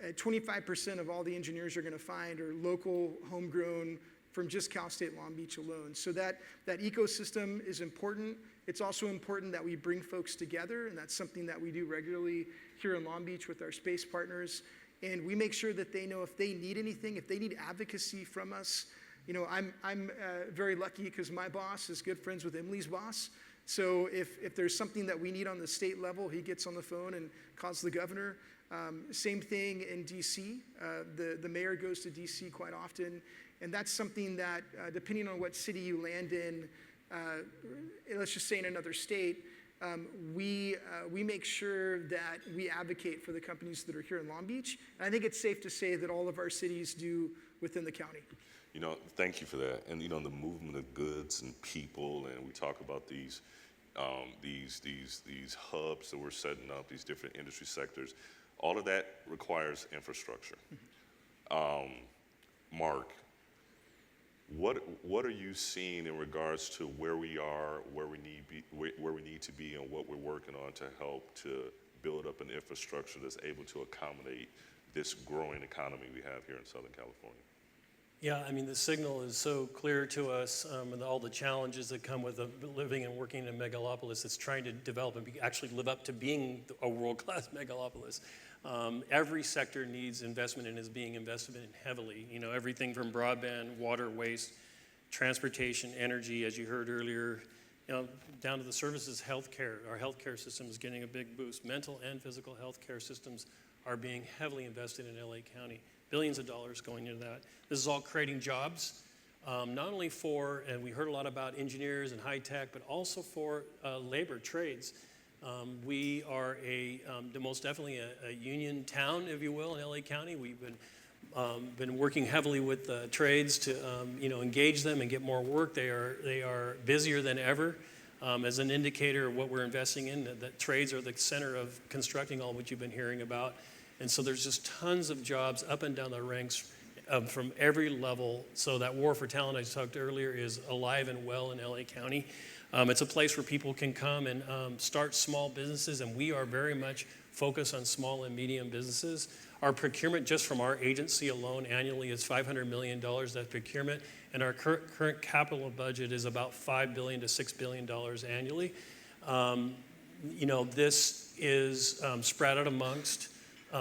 25% of all the engineers you're going to find are local, homegrown, from just Cal State Long Beach alone. So that ecosystem is important. It's also important that we bring folks together, and that's something that we do regularly here in Long Beach with our space partners. And we make sure that they know if they need anything, if they need advocacy from us. I'm very lucky because my boss is good friends with Emily's boss. So if there's something that we need on the state level, he gets on the phone and calls the governor. Same thing in DC. The mayor goes to DC quite often. And that's something that, depending on what city you land in, let's just say in another state, we make sure that we advocate for the companies that are here in Long Beach. And I think it's safe to say that all of our cities do within the county. Thank you for that. And the movement of goods and people, and we talk about these hubs that we're setting up, these different industry sectors. All of that requires infrastructure. Mark, what are you seeing in regards to where we are, where we need to be, and what we're working on to help to build up an infrastructure that's able to accommodate this growing economy we have here in Southern California? Yeah, I mean, the signal is so clear to us, and all the challenges that come with living and working in a megalopolis that's trying to develop and actually live up to being a world-class megalopolis. Every sector needs investment and is being invested in heavily. Everything from broadband, water, waste, transportation, energy, as you heard earlier, down to the services, healthcare. Our healthcare system is getting a big boost. Mental and physical healthcare systems are being heavily invested in LA County. Billions of dollars going into that. This is all creating jobs, not only for, and we heard a lot about engineers and high tech, but also for labor, trades. We are most definitely a union town, if you will, in LA County. We've been working heavily with the trades to engage them and get more work. They are busier than ever. As an indicator of what we're investing in, that trades are the center of constructing all what you've been hearing about. And so there's just tons of jobs up and down the ranks from every level. So that war for talent I talked earlier is alive and well in LA County. It's a place where people can come and start small businesses, and we are very much focused on small and medium businesses. Our procurement just from our agency alone annually is $500 million, that procurement, and our current capital budget is about $5 billion to $6 billion annually. This is spread out amongst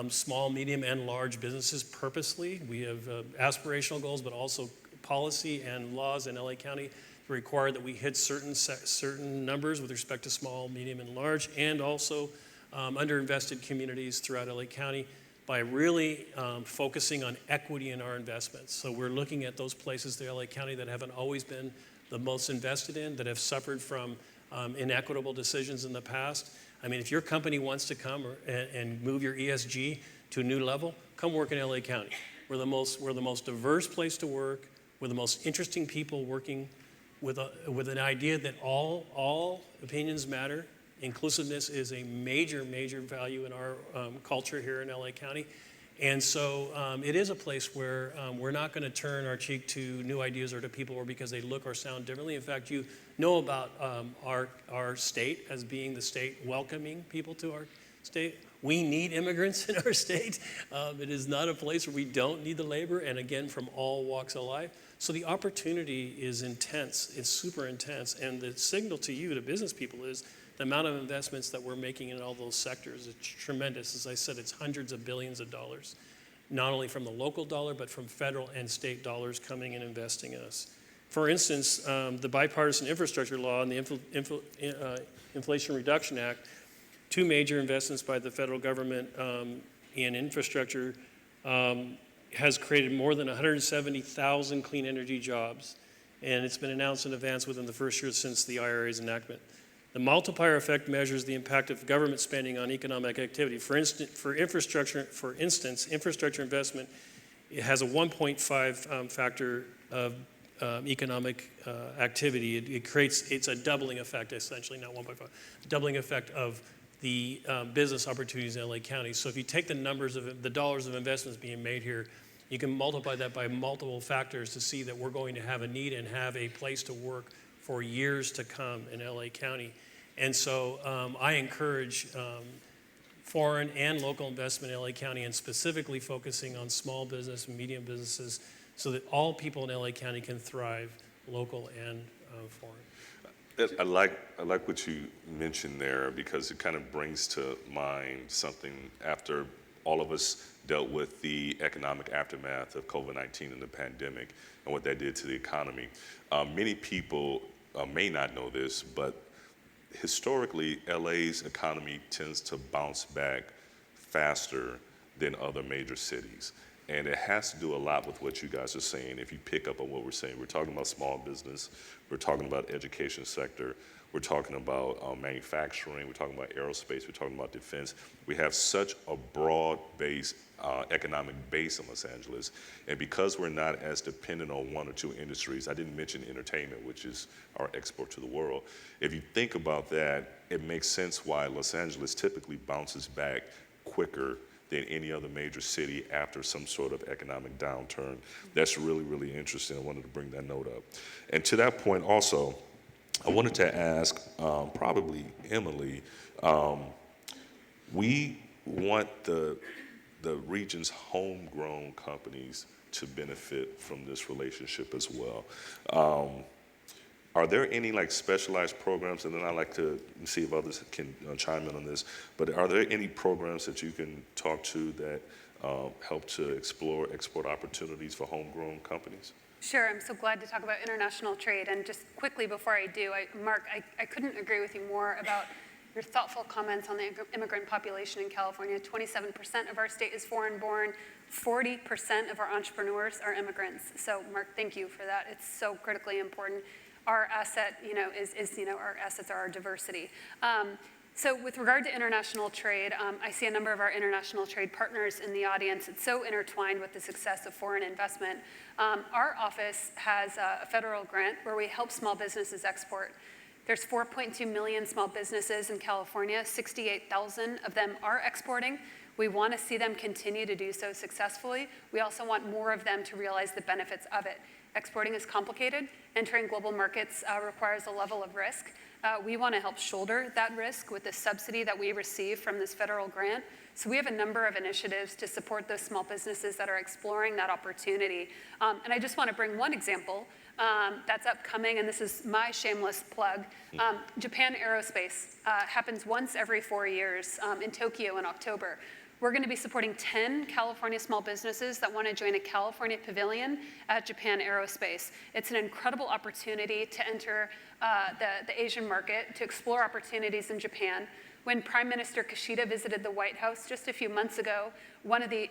small, medium, and large businesses purposely. We have aspirational goals, but also policy and laws in LA County require that we hit certain numbers with respect to small, medium, and large, and also underinvested communities throughout LA County by really focusing on equity in our investments. So we're looking at those places in LA County that haven't always been the most invested in, that have suffered from inequitable decisions in the past. I mean, if your company wants to come and move your ESG to a new level, come work in LA County. We're the most diverse place to work. We're the most interesting people working with an idea that all opinions matter, Inclusiveness is a major, major value in our culture here in LA County. And so it is a place where we're not going to turn our cheek to new ideas or to people or because they look or sound differently. In fact, you know about our state as being the state welcoming people to our state. We need immigrants in our state. It is not a place where we don't need the labor, and again, from all walks of life. So the opportunity is intense. It's super intense. And the signal to you, to business people, is the amount of investments that we're making in all those sectors is tremendous. As I said, it's hundreds of billions of dollars, not only from the local dollar, but from federal and state dollars coming and investing in us. For instance, the Bipartisan Infrastructure Law and the Inflation Reduction Act, two major investments by the federal government in infrastructure, has created more than 170,000 clean energy jobs. And it's been announced in advance within the first year since the IRA's enactment. The multiplier effect measures the impact of government spending on economic activity. For instance, infrastructure investment, it has a 1.5 factor of economic activity. It's a doubling effect, essentially, not 1.5, doubling effect of the business opportunities in LA County. So if you take the numbers of the dollars of investments being made here, you can multiply that by multiple factors to see that we're going to have a need and have a place to work for years to come in LA County. And so I encourage foreign and local investment in LA County, and specifically focusing on small business and medium businesses so that all people in LA County can thrive, local and foreign. I like what you mentioned there, because it kind of brings to mind something after all of us dealt with the economic aftermath of COVID-19 and the pandemic and what that did to the economy. Many people may not know this, but historically, LA's economy tends to bounce back faster than other major cities. And it has to do a lot with what you guys are saying. If you pick up on what we're saying, we're talking about small business, we're talking about education sector, we're talking about manufacturing, we're talking about aerospace, we're talking about defense. We have such a broad-based economic base in Los Angeles. And because we're not as dependent on one or two industries, I didn't mention entertainment, which is our export to the world. If you think about that, it makes sense why Los Angeles typically bounces back quicker than any other major city after some sort of economic downturn. That's really, really interesting. I wanted to bring that note up. And to that point also, I wanted to ask probably Emily, we want the region's homegrown companies to benefit from this relationship as well. Are there any like specialized programs, and then I'd like to see if others can chime in on this, but are there any programs that you can talk to that help to explore export opportunities for homegrown companies? Sure, I'm so glad to talk about international trade. And just quickly before I do, Mark, I couldn't agree with you more about your thoughtful comments on the immigrant population in California. 27% of our state is foreign-born. 40% of our entrepreneurs are immigrants. So Mark, thank you for that. It's so critically important. Our asset, our assets are our diversity. So with regard to international trade, I see a number of our international trade partners in the audience. It's so intertwined with the success of foreign investment. Our office has a federal grant where we help small businesses export. There's 4.2 million small businesses in California. 68,000 of them are exporting. We want to see them continue to do so successfully. We also want more of them to realize the benefits of it. Exporting is complicated. Entering global markets requires a level of risk. We want to help shoulder that risk with the subsidy that we receive from this federal grant. So we have a number of initiatives to support those small businesses that are exploring that opportunity. And I just want to bring one example that's upcoming, and this is my shameless plug. Japan Aerospace happens once every 4 years in Tokyo in October. We're going to be supporting 10 California small businesses that want to join a California pavilion at Japan Aerospace. It's an incredible opportunity to enter the Asian market, to explore opportunities in Japan. When Prime Minister Kishida visited the White House just a few months ago, one of the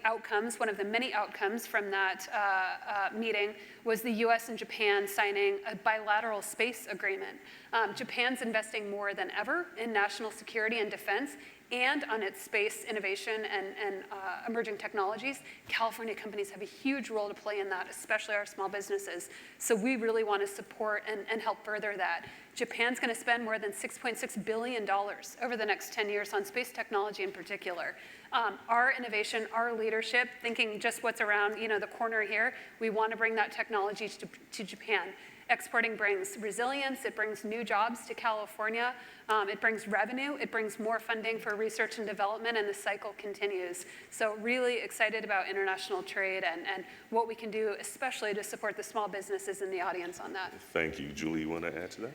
many outcomes from that meeting was the US and Japan signing a bilateral space agreement. Japan's investing more than ever in national security and defense, and on its space innovation and emerging technologies, California companies have a huge role to play in that, especially our small businesses. So we really want to support and help further that. Japan's going to spend more than $6.6 billion over the next 10 years on space technology in particular. Our innovation, our leadership, thinking just what's around the corner here, we want to bring that technology to Japan. Exporting brings resilience, it brings new jobs to California, it brings revenue, it brings more funding for research and development, and the cycle continues. So really excited about international trade and what we can do, especially to support the small businesses in the audience on that. Thank you. Julie, you want to add to that?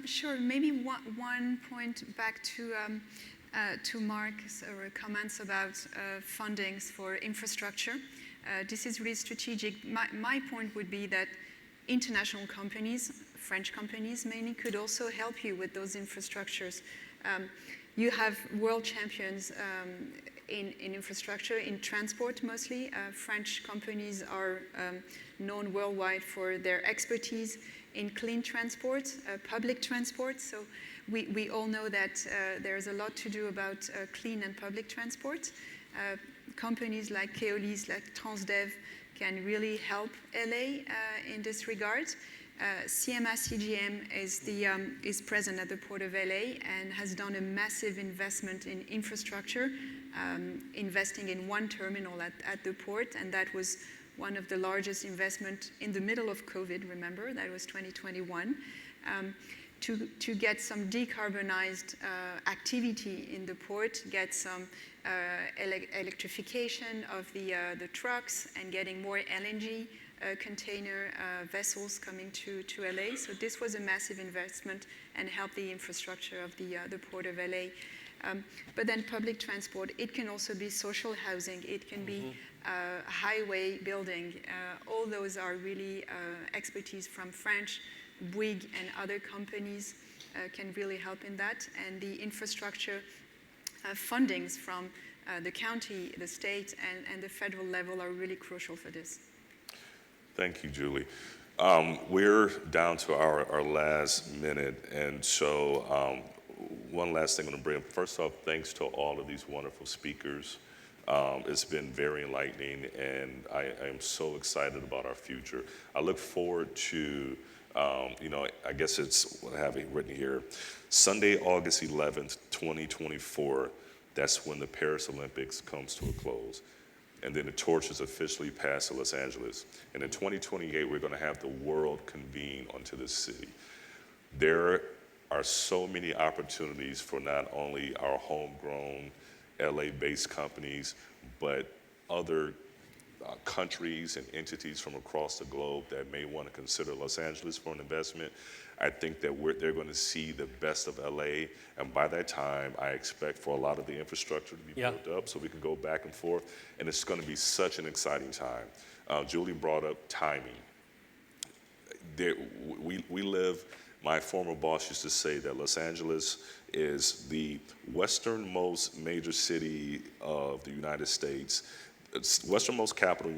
Sure. Maybe one point back to Mark's comments about fundings for infrastructure. This is really strategic. My point would be that international companies, French companies mainly, could also help you with those infrastructures. You have world champions in infrastructure, in transport mostly. French companies are known worldwide for their expertise in clean transport, public transport. So we all know that there's a lot to do about clean and public transport. Companies like Keolis, like Transdev, can really help LA in this regard. CMA CGM is present at the Port of LA and has done a massive investment in infrastructure, investing in one terminal at the port, and that was one of the largest investment in the middle of COVID, remember, that was 2021, to get some decarbonized activity in the port, get some electrification of the trucks and getting more LNG container vessels coming to LA. So this was a massive investment and helped the infrastructure of the Port of LA. But then public transport, it can also be social housing, it can be highway building. All those are really expertise from French, Bouygues and other companies can really help in that. And the infrastructure fundings from the county, the state, and the federal level are really crucial for this. Thank you, Julie. We're down to our last minute, and so one last thing I'm going to bring up. First off, thanks to all of these wonderful speakers. It's been very enlightening, and I am so excited about our future. I look forward to, I guess it's, what I have it written here, Sunday, August 11th, 2024, that's when the Paris Olympics comes to a close. And then the torch is officially passed to Los Angeles. And in 2028, we're going to have the world convene onto this city. There are so many opportunities for not only our homegrown LA-based companies, but other countries and entities from across the globe that may want to consider Los Angeles for an investment. I think that they're going to see the best of LA, and by that time, I expect for a lot of the infrastructure to be built up so we can go back and forth, and it's going to be such an exciting time. Julie brought up timing. We live, my former boss used to say that Los Angeles is the westernmost major city of the United States, westernmost capital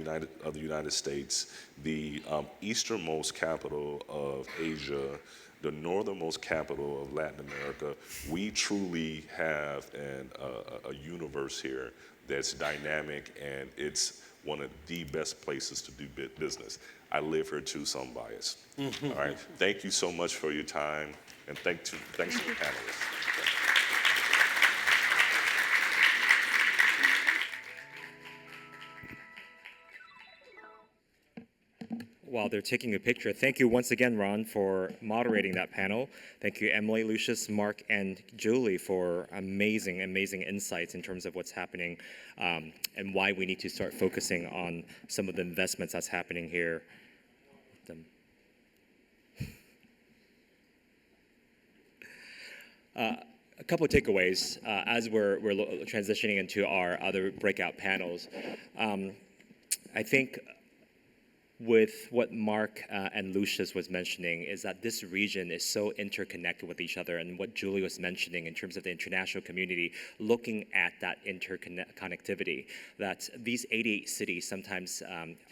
of the United States, the easternmost capital of Asia, the northernmost capital of Latin America. We truly have a universe here that's dynamic, and it's one of the best places to do business. I live here too, so I'm biased. All right, thank you so much for your time, and thanks to the panelists. While they're taking a picture, thank you once again, Ron, for moderating that panel. Thank you, Emily, Lucius, Mark, and Julie for amazing, amazing insights in terms of what's happening and why we need to start focusing on some of the investments that's happening here. A couple of takeaways as we're transitioning into our other breakout panels. I think with what Mark and Lucius was mentioning is that this region is so interconnected with each other, and what Julie was mentioning in terms of the international community looking at that interconnectivity, that these 88 cities sometimes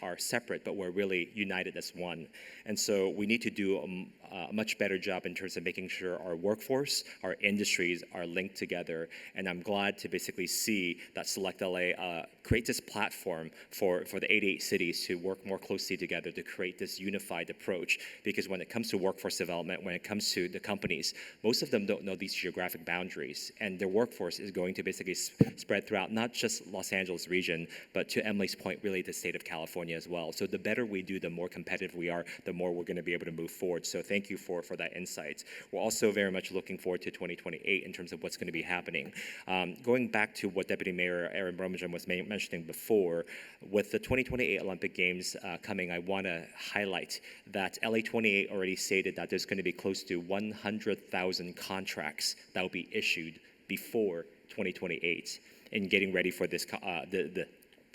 are separate, but we're really united as one. And so we need to do a much better job in terms of making sure our workforce, our industries are linked together. And I'm glad to basically see that Select LA create this platform for the 88 cities to work more closely together to create this unified approach. Because when it comes to workforce development, when it comes to the companies, most of them don't know these geographic boundaries, and their workforce is going to basically spread throughout not just Los Angeles region, but to Emily's point, really the state of California as well. So the better we do, the more competitive we are, the more we're going to be able to move forward. So thank you for that insight. We're also very much looking forward to 2028 in terms of what's going to be happening. Going back to what Deputy Mayor Aaron Brominger was mentioning before, with the 2028 Olympic Games coming, I want to highlight that LA28 already stated that there's going to be close to 100,000 contracts that will be issued before 2028 in getting ready for this the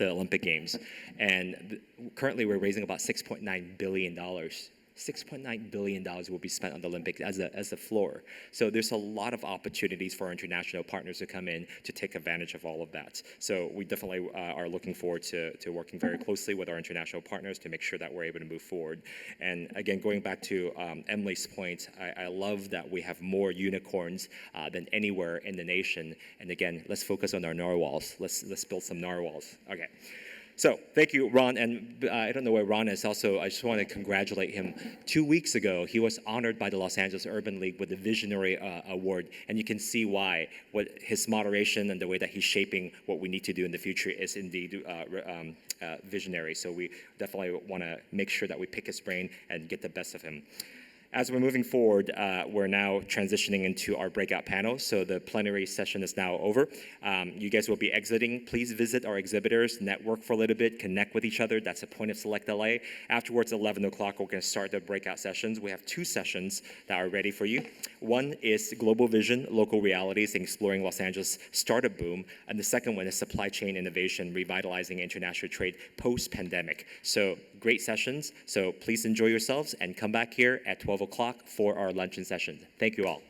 Olympic Games. And currently we're raising about $6.9 billion. $6.9 billion will be spent on the Olympics as a floor. So there's a lot of opportunities for our international partners to come in to take advantage of all of that. So we definitely are looking forward to working very closely with our international partners to make sure that we're able to move forward. And again, going back to Emily's point, I love that we have more unicorns than anywhere in the nation. And again, let's focus on our narwhals. Let's build some narwhals. Okay. So thank you, Ron, and I don't know where Ron is also. I just want to congratulate him. 2 weeks ago, he was honored by the Los Angeles Urban League with the Visionary Award, and you can see why. What his moderation and the way that he's shaping what we need to do in the future is indeed visionary. So we definitely want to make sure that we pick his brain and get the best of him. As we're moving forward, we're now transitioning into our breakout panels. So the plenary session is now over. You guys will be exiting. Please visit our exhibitors, network for a little bit, connect with each other. That's the point of Select LA. Afterwards, 11 o'clock, we're going to start the breakout sessions. We have 2 sessions that are ready for you. One is Global Vision, Local Realities, Exploring Los Angeles Startup Boom. And the second one is Supply Chain Innovation, Revitalizing International Trade Post-Pandemic. So great sessions. So please enjoy yourselves and come back here at 12 o'clock for our luncheon session. Thank you all.